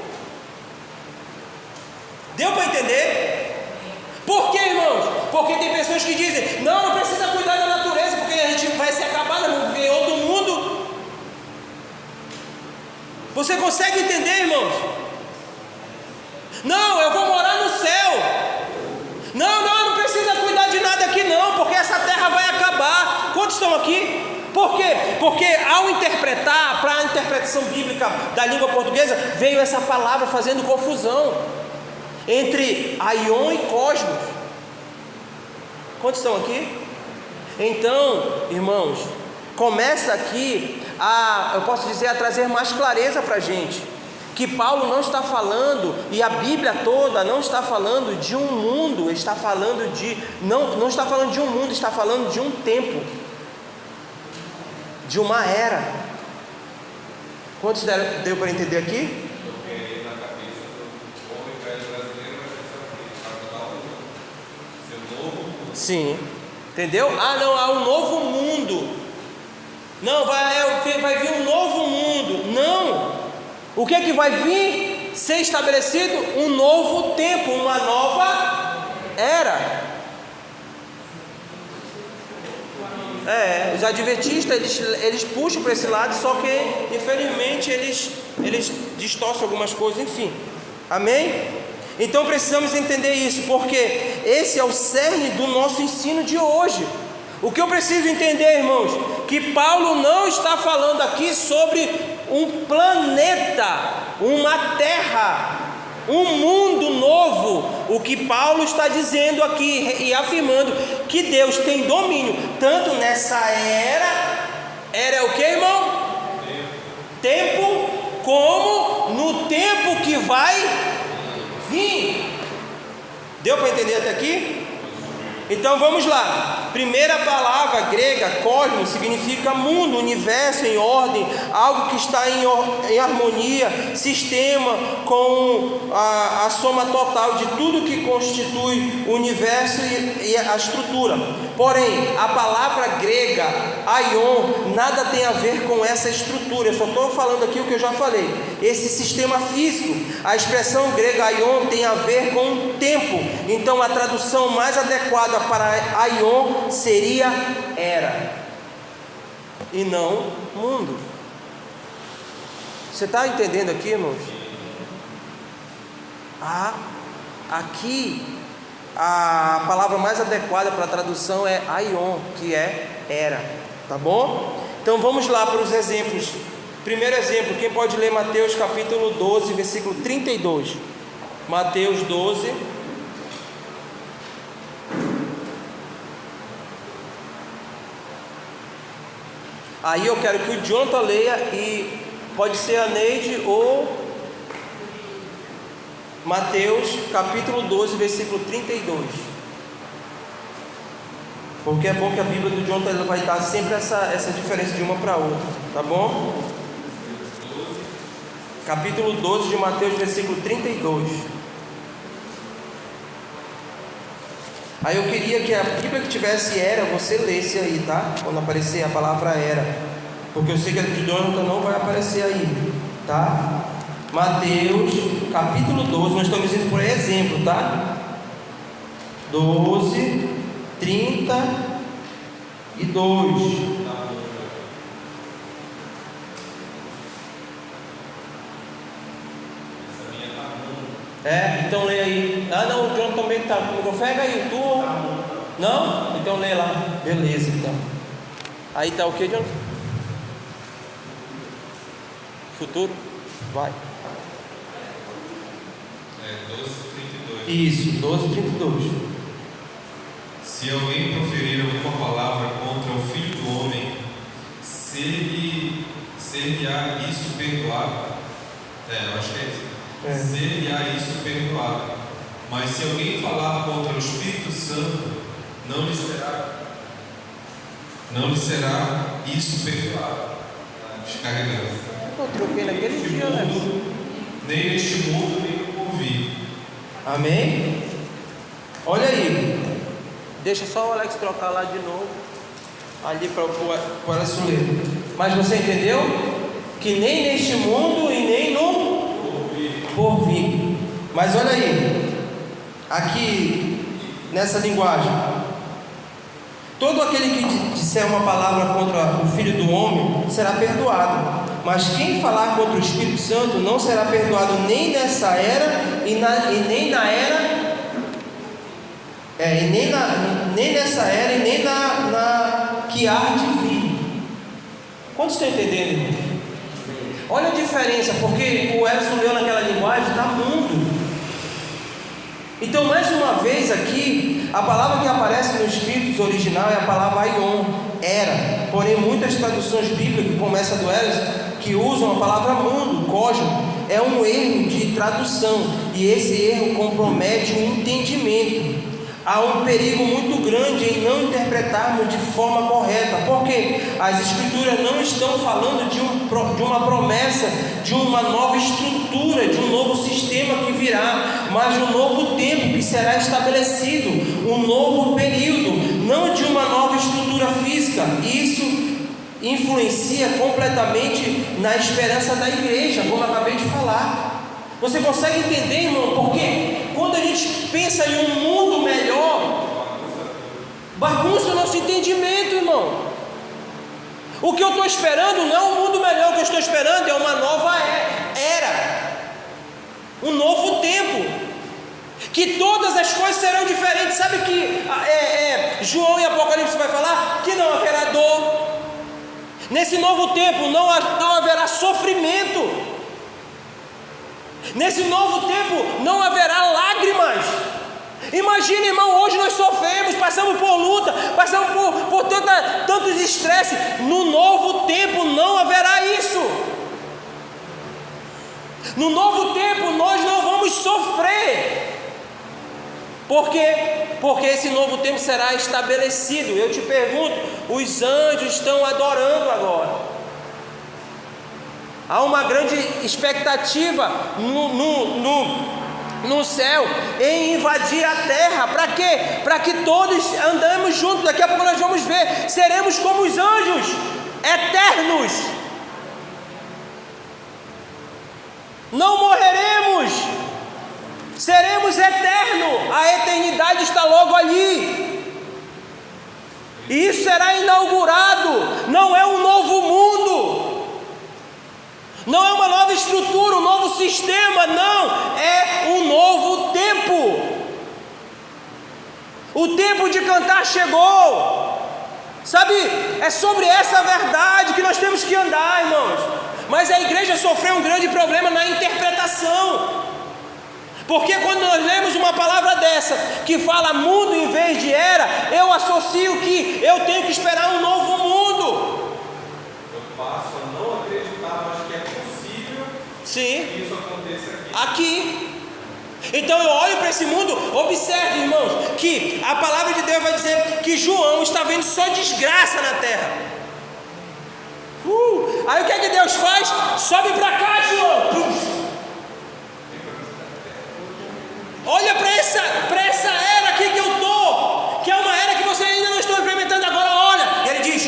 S1: Deu para entender? Por quê, irmãos? Porque tem pessoas que dizem: não precisa cuidar da natureza, porque a gente vai se acabar, vamos viver em outro mundo. Você consegue entender, irmãos? Não, eu vou morar no céu. Não precisa cuidar de nada aqui não, porque essa terra vai acabar. Quantos estão aqui? Por quê? Porque ao interpretar, para a interpretação bíblica da língua portuguesa, veio essa palavra fazendo confusão entre aion e cosmos. Quantos estão aqui? Então, irmãos, começa aqui eu posso dizer, a trazer mais clareza para a gente, que Paulo não está falando, e a Bíblia toda não está falando de um mundo, está falando não está falando de um mundo, está falando de um tempo, de uma era. Quantos deu para entender aqui?
S4: Porque na cabeça do homem brasileiro vai pensar o quê? Seu novo mundo.
S1: Sim, entendeu? Não, há um novo mundo. Não, vai vir um novo mundo. Não. O que é que vai vir ser estabelecido? Um novo tempo, uma nova era. Os adventistas, eles puxam para esse lado, só que infelizmente eles distorcem algumas coisas, enfim. Amém? Então precisamos entender isso, porque esse é o cerne do nosso ensino de hoje. O que eu preciso entender, irmãos, que Paulo não está falando aqui sobre um planeta, uma terra, um mundo novo. O que Paulo está dizendo aqui e afirmando que Deus tem domínio tanto nessa era é o que, irmão? Tempo, como no tempo que vai vir. Deu para entender até aqui? Então vamos lá. Primeira palavra grega, cosmos, significa mundo, universo em ordem, algo que está em harmonia, sistema, com a soma total de tudo que constitui o universo e a estrutura. Porém, a palavra grega, aion, nada tem a ver com essa estrutura. Eu só estou falando aqui o que eu já falei. Esse sistema físico, a expressão grega aion tem a ver com o tempo. Então a tradução mais adequada para aion seria era e não mundo. Você está entendendo aqui, irmãos? Aqui a palavra mais adequada para a tradução é aion, que é era, tá bom? Então vamos lá para os exemplos. Primeiro exemplo, quem pode ler Mateus capítulo 12, versículo 32? Mateus 12. Aí eu quero que o Jonathan leia, e pode ser a Neide ou Mateus capítulo 12, versículo 32. Porque é bom que a Bíblia do Jonathan vai dar sempre essa diferença de uma para outra, tá bom? Capítulo 12 de Mateus, versículo 32. Aí eu queria que a Bíblia que tivesse era, você lesse aí, tá? Quando aparecer a palavra era, porque eu sei que a de Jonathan não vai aparecer aí, tá? Mateus capítulo 12, nós estamos indo por exemplo, tá? 12, 32. Então lê aí. Não, o John também está comigo. Pega aí, tu. Não? Então lê lá. Beleza, então. Aí tá o que, John? Futuro? Vai.
S4: 12:32.
S1: Isso, 12:32.
S4: Se alguém proferir alguma palavra contra o Filho do Homem, ser-lhe-á isso perdoado. Eu acho que é isso. Ser-lhe-á isso perdoado. Mas se alguém falar contra o Espírito Santo, não lhe será isso perdoado. Descarregando.
S1: Eu troquei naquele dia, né?
S4: Nem neste mundo, nem no porvir.
S1: Amém? Olha aí. Deixa só o Alex trocar lá de novo. Ali para o Alex ler. Mas você entendeu? Que nem neste mundo e nem no porvir. Mas olha aí. Aqui, nessa linguagem. Todo aquele que disser uma palavra contra o Filho do Homem será perdoado. Mas quem falar contra o Espírito Santo não será perdoado nem nessa era nem nessa era e nem na que há de vir. Quantos estão entendendo, irmãos? Olha a diferença, porque o Edson leu naquela linguagem, está mundo. Então, mais uma vez aqui, a palavra que aparece no Espírito original é a palavra aion, era. Porém, muitas traduções bíblicas, como essa do Edson, que usam a palavra mundo, cosmo, é um erro de tradução, e esse erro compromete o entendimento. Há um perigo muito grande em não interpretarmos de forma correta, porque as Escrituras não estão falando de uma promessa, de uma nova estrutura, de um novo sistema que virá, mas de um novo tempo que será estabelecido, um novo período, não de uma nova estrutura física. Isso influencia completamente na esperança da igreja, como eu acabei de falar. Você consegue entender, irmão? Porque quando a gente pensa em um mundo melhor, bagunça o nosso entendimento, irmão. O que eu estou esperando não é um mundo melhor, o que eu estou esperando é uma nova era, um novo tempo, que todas as coisas serão diferentes. Sabe que João em Apocalipse vai falar que não haverá dor. Nesse novo tempo não haverá sofrimento. Nesse novo tempo não haverá lágrimas. Imagina, irmão, hoje nós sofremos, passamos por luta, passamos por tantos estresses. No novo tempo não haverá isso. No novo tempo nós não vamos sofrer. Por quê? Porque esse novo tempo será estabelecido. Eu te pergunto, os anjos estão adorando agora. Há uma grande expectativa no céu em invadir a terra. Para quê? Para que todos andemos juntos. Daqui a pouco nós vamos ver. Seremos como os anjos, eternos. Não morreremos. Seremos eternos. A eternidade está logo ali. E isso será inaugurado. Não é um novo mundo. Não é uma nova estrutura, um novo sistema, não, é um novo tempo. O tempo de cantar chegou. Sabe, é sobre essa verdade que nós temos que andar, irmãos. Mas a igreja sofreu um grande problema na interpretação. Porque quando nós lemos uma palavra dessa, que fala mundo em vez de era, eu associo que eu tenho que esperar um novo mundo.
S4: Eu passo a não acreditar, mas que é possível.
S1: Sim.
S4: Que isso aconteça
S1: aqui. Então eu olho para esse mundo, observe, irmãos, que a palavra de Deus vai dizer que João está vendo só desgraça na terra. Aí o que é que Deus faz? Sobe para cá, João. Olha para essa era aqui que eu estou, que é uma era que você ainda não está implementando agora. Olha, e ele diz: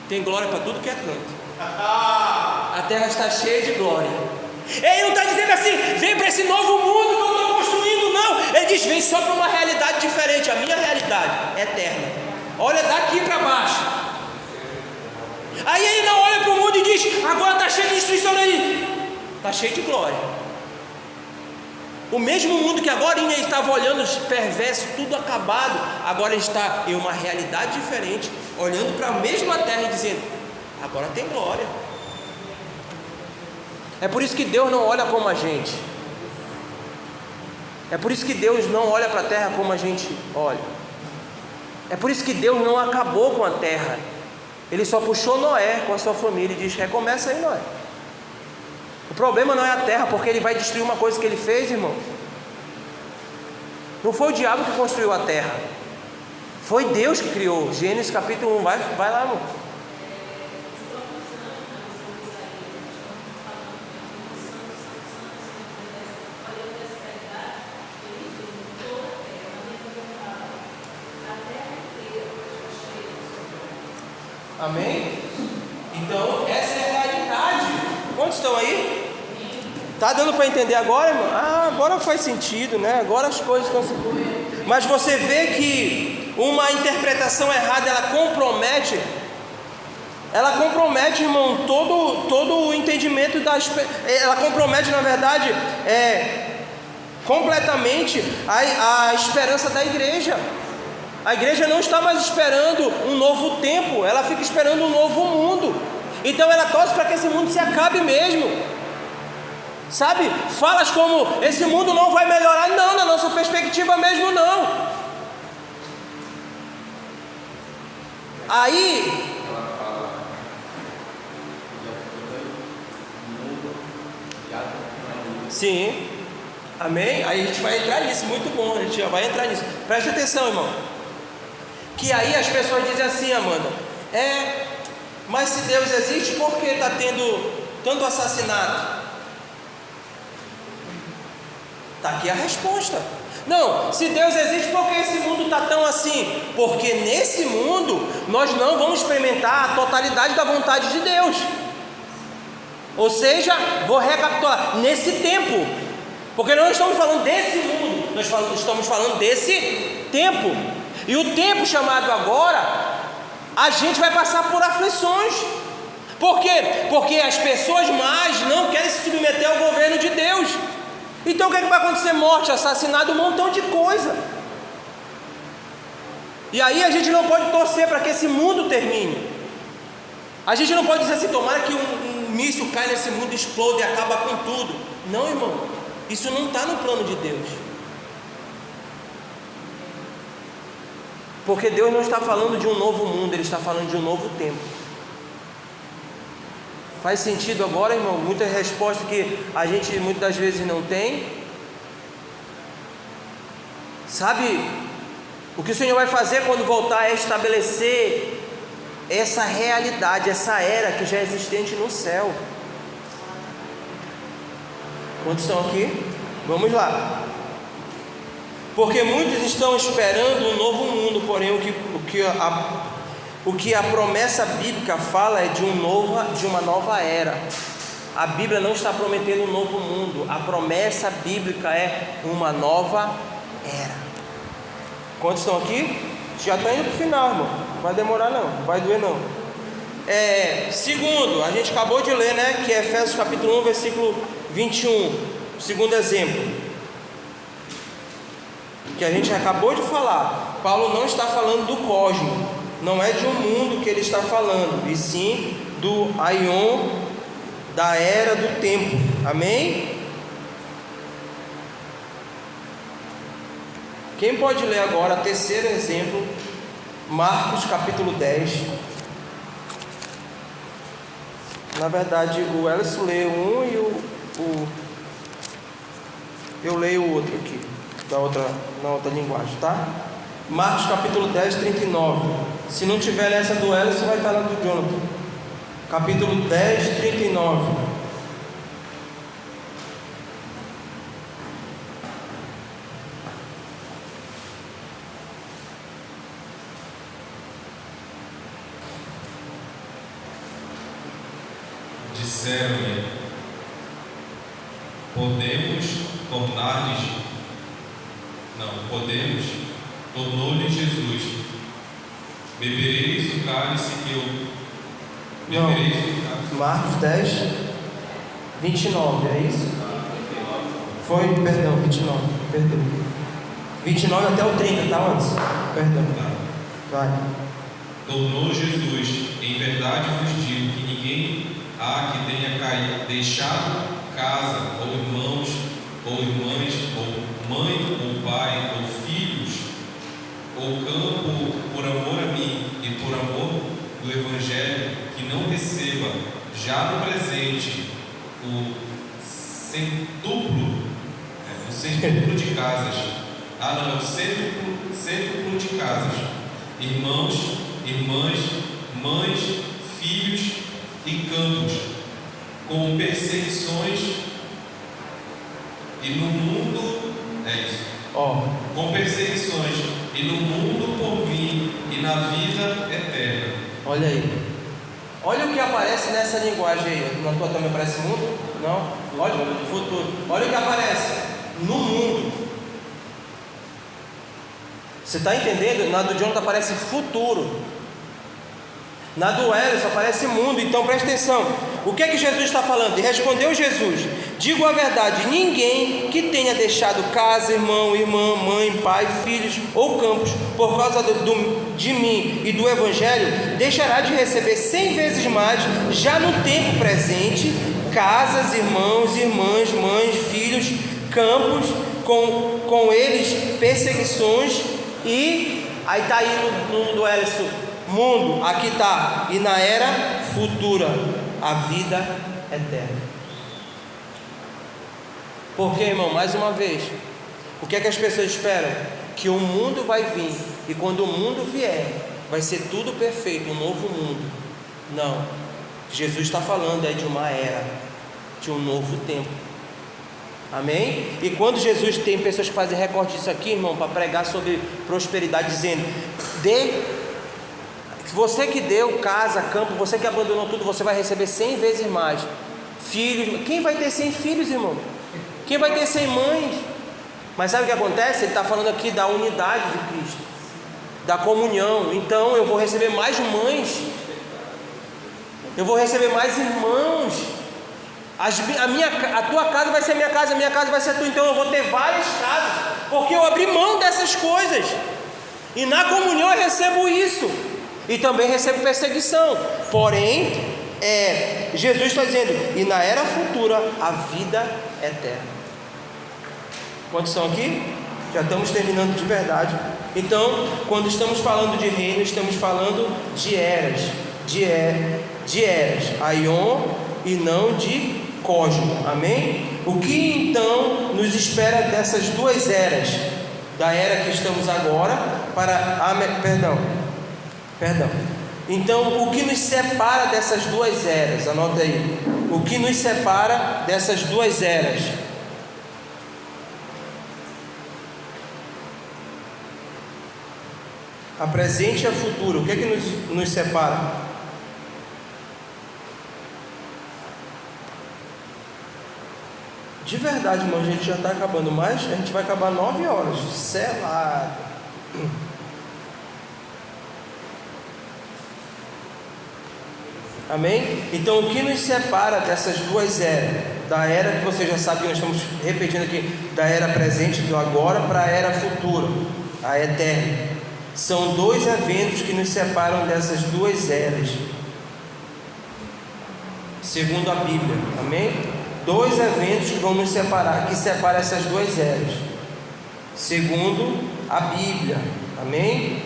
S1: tem glória para tudo que é canto. A terra está cheia de glória. Ele não está dizendo assim, vem para esse novo mundo que eu estou construindo, não. Ele diz, vem só para uma realidade diferente, a minha realidade eterna. Olha daqui para baixo. Aí ele não olha para o mundo e diz, agora está cheio de destruição. Ele está cheio de glória. O mesmo mundo que agora ele estava olhando perverso, tudo acabado, agora ele está em uma realidade diferente, olhando para a mesma terra e dizendo, agora tem glória. É por isso que Deus não olha como a gente. É por isso que Deus não olha para a terra como a gente olha. É por isso que Deus não acabou com a terra. Ele só puxou Noé com a sua família e diz, recomeça aí, Noé. O problema não é a terra, porque ele vai destruir uma coisa que ele fez, irmão. Não foi o diabo que construiu a terra. Foi Deus que criou. Gênesis capítulo 1, vai lá, irmão. Amém? Então, essa é a realidade. Quantos estão aí? Tá dando para entender agora, irmão? Agora faz sentido, né? Agora as coisas estão se... Mas você vê que uma interpretação errada, ela compromete, irmão, todo o entendimento ela compromete, na verdade, completamente a esperança da igreja. A igreja não está mais esperando um novo tempo, ela fica esperando um novo mundo. Então ela torce para que esse mundo se acabe mesmo. Sabe? Falas como esse mundo não vai melhorar. Não, na nossa perspectiva mesmo não. Aí sim, amém? Aí a gente vai entrar nisso, muito bom, a gente já vai entrar nisso. Preste atenção, irmão. Que aí as pessoas dizem assim, Amanda, mas se Deus existe, por que está tendo tanto assassinato? Está aqui a resposta. Não, se Deus existe, por que esse mundo está tão assim? Porque nesse mundo nós não vamos experimentar a totalidade da vontade de Deus. Ou seja, vou recapitular, nesse tempo, porque nós não estamos falando desse mundo, nós estamos falando desse tempo. E o tempo chamado agora, a gente vai passar por aflições. Por quê? Porque as pessoas mais não querem se submeter ao governo de Deus. Então o que é que vai acontecer? Morte, assassinato, um montão de coisa. E aí a gente não pode torcer para que esse mundo termine. A gente não pode dizer assim, tomara que um míssil caia nesse mundo, explode e acaba com tudo. Não, irmão, isso não está no plano de Deus. Porque Deus não está falando de um novo mundo, Ele está falando de um novo tempo. Faz sentido agora, irmão? Muita resposta que a gente muitas das vezes não tem. Sabe o que o Senhor vai fazer quando voltar a estabelecer essa realidade, essa era que já é existente no céu? Quantos estão aqui? Vamos lá. Porque muitos estão esperando um novo mundo, porém o que a promessa bíblica fala é de uma nova era. A Bíblia não está prometendo um novo mundo, a promessa bíblica é uma nova era. Quantos estão aqui? Já está indo para o final, irmão. Não vai demorar não, não vai doer não. Segundo, a gente acabou de ler, né? Que é Efésios capítulo 1, versículo 21. Segundo exemplo que a gente acabou de falar, Paulo não está falando do cosmos, não é de um mundo que ele está falando, e sim do aion, da era do tempo. Amém? Quem pode ler agora, terceiro exemplo, Marcos capítulo 10. Na verdade o Elcio lê um e eu leio o outro aqui, na outra linguagem, tá? Marcos capítulo 10, 39. Se não tiver essa do Elcio, vai estar na do Jonathan. Capítulo 10, 39.
S4: Disseram-lhe: tornou-lhe Jesus: bebereis o cálice que eu...
S1: Marcos 10, 29, é isso? Foi, perdão, 29, perdão. 29 até o 30, tá antes? Perdão. Vai.
S4: Tornou Jesus: em verdade vos digo que ninguém há que tenha deixado casa, ou irmãos, ou irmãs, ou mãe, ou pai, ou filhos, ou campo, por amor a mim e por amor do Evangelho, que não receba já no presente o centuplo de casas. O centuplo de casas, irmãos, irmãs, mães, filhos e campos, com perseguições, e no mundo, com perseguições, e no mundo por vir, e na vida eterna.
S1: Olha aí, Olha o que aparece nessa linguagem aí. Na tua também aparece mundo? Não? Olha o futuro. Olha o que aparece no mundo. Você está entendendo? Na do Jonathan aparece futuro. Na do Elis aparece mundo. Então preste atenção. O que é que Jesus está falando? E respondeu Jesus: digo a verdade, ninguém que tenha deixado casa, irmão, irmã, mãe, pai, filhos ou campos por causa de mim e do Evangelho, deixará de receber 100 vezes mais, já no tempo presente, casas, irmãos, irmãs, mães, filhos, campos, com eles perseguições e... Aí está aí no do Elis, mundo, aqui está, e na era futura, a vida eterna. Porque, irmão, mais uma vez, o que é que as pessoas esperam? Que o mundo vai vir, e quando o mundo vier, vai ser tudo perfeito, um novo mundo. Não, Jesus está falando aí de uma era, de um novo tempo. Amém? E quando Jesus, tem pessoas que fazem recorte disso aqui, irmão, para pregar sobre prosperidade, dizendo: você que deu casa, campo, você que abandonou tudo, você vai receber 100 vezes mais. Filhos, quem vai ter 100 filhos, irmão? Quem vai ter 100 mães? Mas sabe o que acontece? Ele está falando aqui da unidade de Cristo, da comunhão. Então eu vou receber mais mães, eu vou receber mais irmãos. A tua casa vai ser a minha casa vai ser a tua. Então eu vou ter várias casas, porque eu abri mão dessas coisas. E na comunhão eu recebo isso. E também recebo perseguição. Porém, Jesus está dizendo: e na era futura, a vida eterna. Quantos estão aqui? Já estamos terminando de verdade. Então, quando estamos falando de reino, estamos falando de eras. De eras. Aion e não de cosmo. Amém? O que então nos espera dessas duas eras? Da era que estamos agora para... Perdão. Então, o que nos separa dessas duas eras? Anota aí. O que nos separa dessas duas eras? A presente e a futura. O que é que nos separa? De verdade, irmão, a gente já está acabando, mas a gente vai acabar 9 horas. Selado. Amém? Então, o que nos separa dessas duas eras? Da era que você já sabe que nós estamos repetindo aqui, da era presente, do agora, para a era futura, a eterna. São dois eventos que nos separam dessas duas eras, segundo a Bíblia. Amém? Dois eventos que vão nos separar, que separam essas duas eras, segundo a Bíblia. Amém?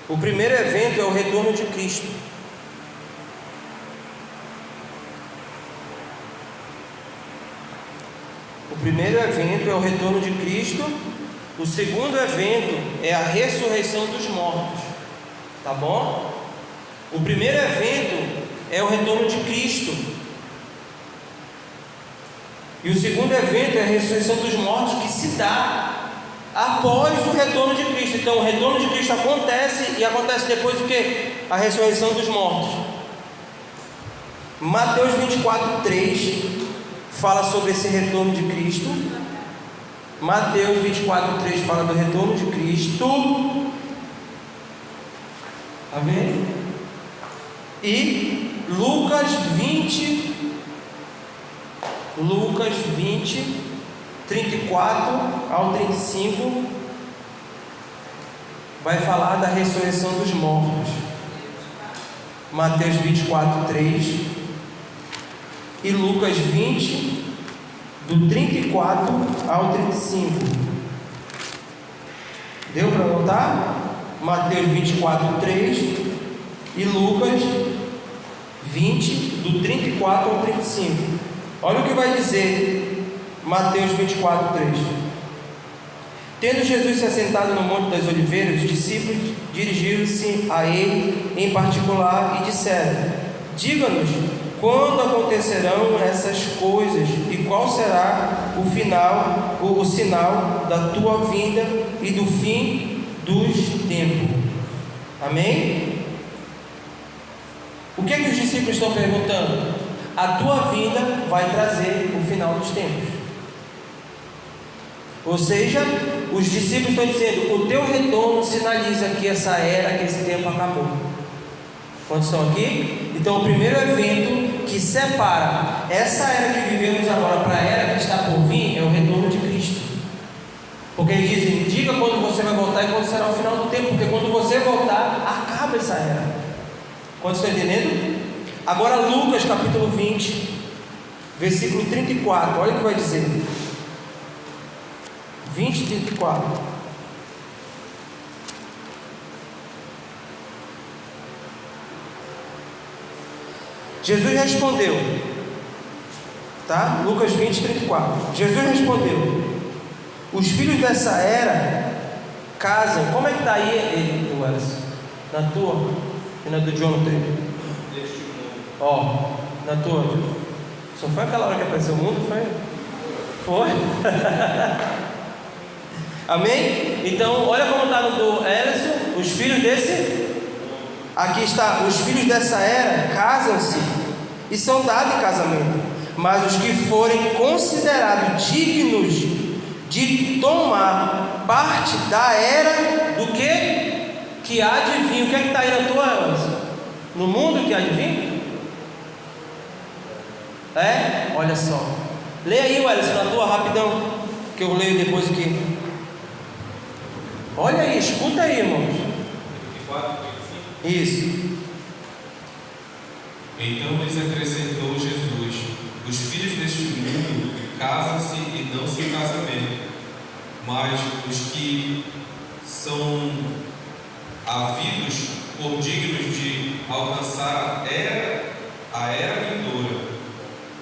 S1: O primeiro evento é o retorno de Cristo. O primeiro evento é o retorno de Cristo. O segundo evento é a ressurreição dos mortos. Tá bom? O primeiro evento é o retorno de Cristo. E o segundo evento é a ressurreição dos mortos, que se dá após o retorno de Cristo. Então o retorno de Cristo acontece, e acontece depois o que? A ressurreição dos mortos. Mateus 24:3 fala sobre esse retorno de Cristo. Mateus 24:3 fala do retorno de Cristo. Amém? E Lucas 20, 34 ao 35 vai falar da ressurreição dos mortos. Mateus 24:3 e Lucas 20, do 34 ao 35. Deu para anotar? Mateus 24:3 e Lucas 20, do 34 ao 35. Olha o que vai dizer Mateus 24:3. Tendo Jesus se assentado no Monte das Oliveiras, os discípulos dirigiram-se a ele em particular e disseram: diga-nos quando acontecerão essas coisas e qual será o sinal da tua vinda e do fim dos tempos. Amém? O que é que os discípulos estão perguntando? A tua vinda vai trazer o final dos tempos. Ou seja, os discípulos estão dizendo: o teu retorno sinaliza que essa era, que esse tempo acabou. Quantos estão aqui? Então, o primeiro evento que separa essa era que vivemos agora para a era que está por vir é o retorno de Cristo. Porque eles dizem: diga quando você vai voltar e quando será o final do tempo, porque quando você voltar, acaba essa era. Quantos estão entendendo? Agora, Lucas capítulo 20, versículo 34, olha o que vai dizer. 20, 34. Jesus respondeu, tá? Lucas 20, 34. Jesus respondeu: os filhos dessa era casam. Como é que está aí ele, Welles? Na tua? E na do Jonathan? Ó, na tua. Só foi aquela hora que apareceu o mundo? Foi? Amém? Então, olha como está no do Ellison. Os filhos desse. Aqui está: os filhos dessa era casam-se e são dados em casamento, mas os que forem considerados dignos de tomar parte da era do que há de vir. O que é que está aí na tua, Ellison? No mundo que há de vir? Olha só. Leia aí, Ellison, na tua, rapidão, que eu leio depois aqui. Olha aí, escuta aí, irmãos.
S3: 24, 25.
S1: Isso.
S4: Então lhes acrescentou Jesus: os filhos deste mundo casam-se e dão-se em casamento, mas os que são havidos por dignos de alcançar a era vindoura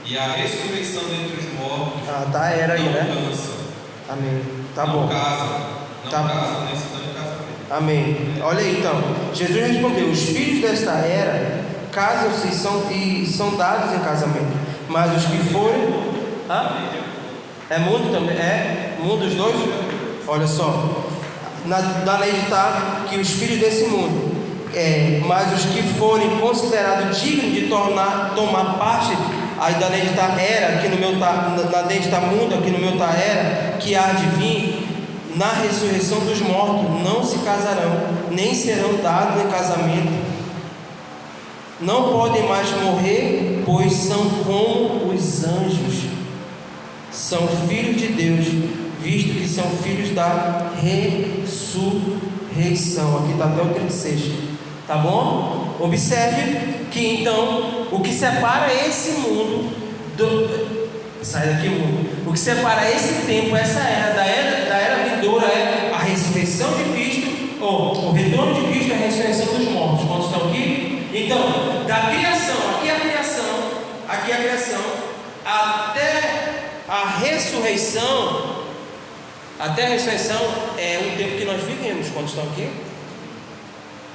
S4: e a ressurreição dentre os mortos,
S1: Tá a era aí,
S4: não
S1: né?
S4: alcançam.
S1: Amém. Tá
S4: não
S1: bom.
S4: Não
S1: Tá.
S4: casam nem se dão em casamento.
S1: Amém. Olha aí então. Jesus respondeu: os filhos desta era casam-se e são dados em casamento, mas os que forem. É mundo também? É mundo os dois? Olha só. Na lei está que os filhos desse mundo, mas os que forem considerados dignos de tomar parte. Aí da lei está era, aqui no meu tá, na lei está mundo, aqui no meu está era, que há de vir. Na ressurreição dos mortos não se casarão, nem serão dados em casamento, não podem mais morrer, pois são como os anjos, são filhos de Deus, visto que são filhos da ressurreição. Aqui está até o 36, tá bom? Observe que então o que separa esse mundo sai daqui, mundo. O que separa esse tempo, essa era da era vindoura, é a ressurreição de Cristo, ou o retorno de Cristo, é a ressurreição dos mortos. Quantos estão aqui? Então, da criação, aqui é a criação, até a ressurreição é o tempo que nós vivemos. Quantos estão aqui?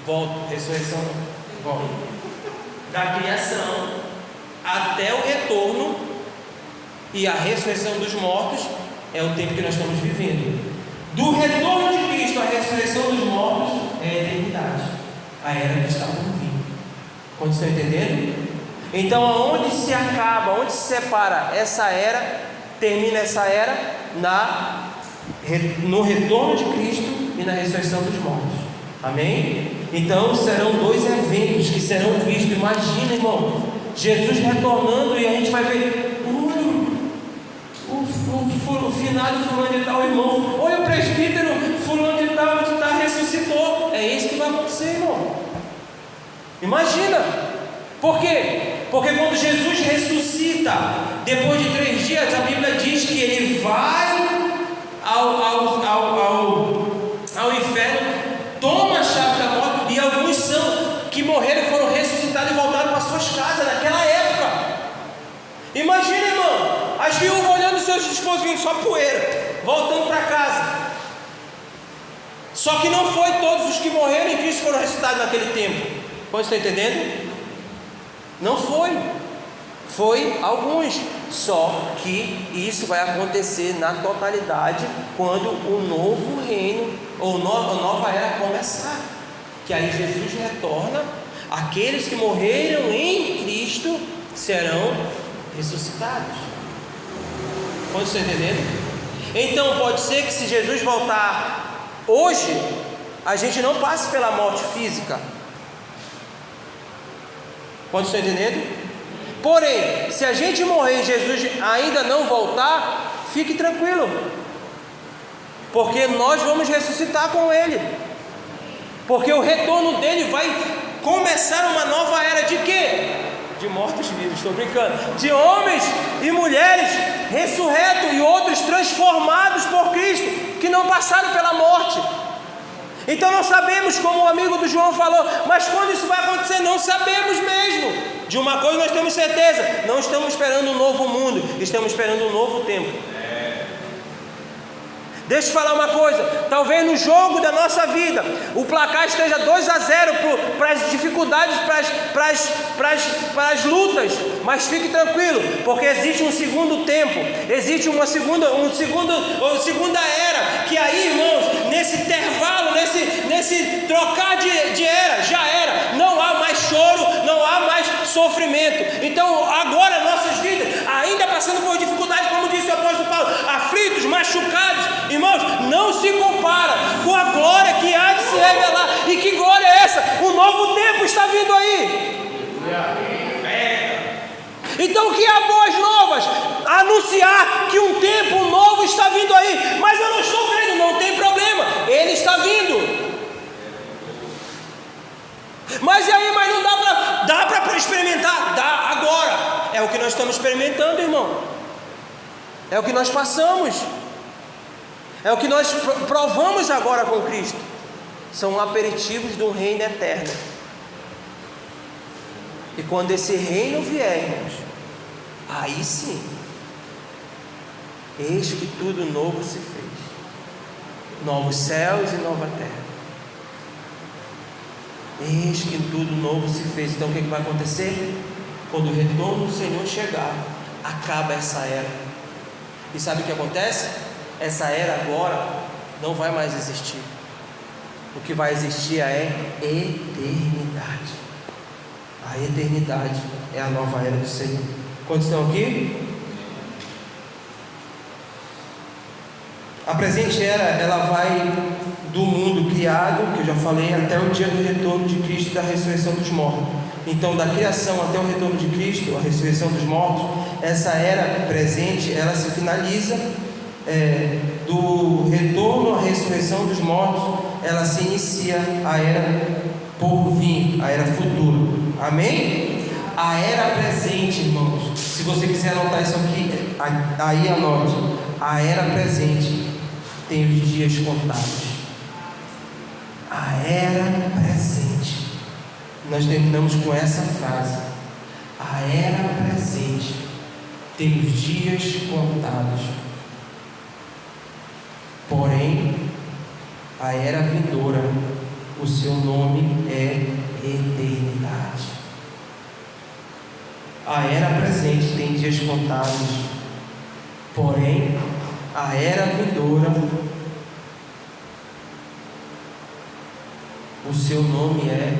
S1: Volto, ressurreição, volto. Da criação até o retorno e a ressurreição dos mortos é o tempo que nós estamos vivendo. Do retorno de Cristo à ressurreição dos mortos é a eternidade, a era que está por vir. Quantos estão entendendo? Então, aonde se acaba, onde se separa essa era, termina essa era no retorno de Cristo e na ressurreição dos mortos. Amém? Então serão dois eventos que serão vistos. Imagina, irmão, Jesus retornando e a gente vai ver o finado fulano de tal, irmão. Olha o presbítero fulano de tal ressuscitou. É isso que vai acontecer, irmão. Imagina. Por quê? Porque quando Jesus ressuscita, depois de 3 dias, a Bíblia diz que ele vai ao inferno, toma a chave da morte, e alguns que morreram foram ressuscitados e voltaram para suas casas naquela época. Imagina, irmão, as viúvas olhando seus esposinhos, só poeira, voltando para casa. Só que não foi todos os que morreram em Cristo foram ressuscitados naquele tempo. Você está entendendo? Não foi. Foi alguns. Só que isso vai acontecer na totalidade quando o novo reino ou a nova era começar, que aí Jesus retorna, aqueles que morreram em Cristo serão ressuscitados. Pode estar entendendo? Então pode ser que se Jesus voltar hoje, a gente não passe pela morte física. Pode estar entendendo? Porém, se a gente morrer e Jesus ainda não voltar, fique tranquilo, porque nós vamos ressuscitar com Ele, porque o retorno dele vai começar uma nova era de quê? De mortos-vivos, estou brincando, de homens e mulheres ressurretos e outros transformados por Cristo, que não passaram pela morte. Então não sabemos, como o amigo do João falou, mas quando isso vai acontecer, não sabemos mesmo. De uma coisa nós temos certeza, não estamos esperando um novo mundo, estamos esperando um novo tempo. Deixa eu falar uma coisa, talvez no jogo da nossa vida o placar esteja 2-0 para as dificuldades, para as lutas, mas fique tranquilo, porque existe um segundo tempo, existe uma segunda era, que aí, irmãos, nesse intervalo, nesse trocar de era, já era, não há mais choro, não há mais sofrimento. Então agora nossas vidas, ainda passando por dificuldade, como disse o apóstolo Paulo, aflitos, machucados, irmãos, não se compara com a glória que há de se revelar. E que glória é essa? O novo tempo está vindo aí. Então que há boas novas, anunciar que um tempo novo está vindo aí. Mas eu não estou vendo, não tem problema, ele está vindo. Mas e aí, mas não dá para experimentar? Dá agora. É o que nós estamos experimentando, irmão. É o que nós passamos. É o que nós provamos agora com Cristo. São aperitivos do reino eterno. E quando esse reino vier, irmãos, aí sim, eis que tudo novo se fez. Novos céus e nova terra. Eis que tudo novo se fez. Então o que vai acontecer? Quando o retorno do Senhor chegar, acaba essa era. E sabe o que acontece? Essa era agora não vai mais existir. O que vai existir é eternidade. A eternidade é a nova era do Senhor. Quantos estão aqui? A presente era, ela vai do mundo criado, que eu já falei, até o dia do retorno de Cristo e da ressurreição dos mortos. Então, da criação até o retorno de Cristo, a ressurreição dos mortos, essa era presente, ela se finaliza. Do retorno à ressurreição dos mortos, ela se inicia a era por vir, a era futura. Amém? A era presente, irmãos, se você quiser anotar isso aqui, aí anote. A era presente tem os dias contados. A era presente, nós terminamos com essa frase: a era presente tem os dias contados. Porém, a era vindoura, o seu nome é eternidade. A era presente tem dias contados, porém, a era vindoura, o seu nome é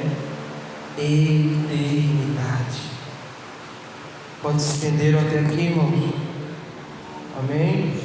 S1: eternidade. Pode se entenderam até aqui, irmãos? Amém?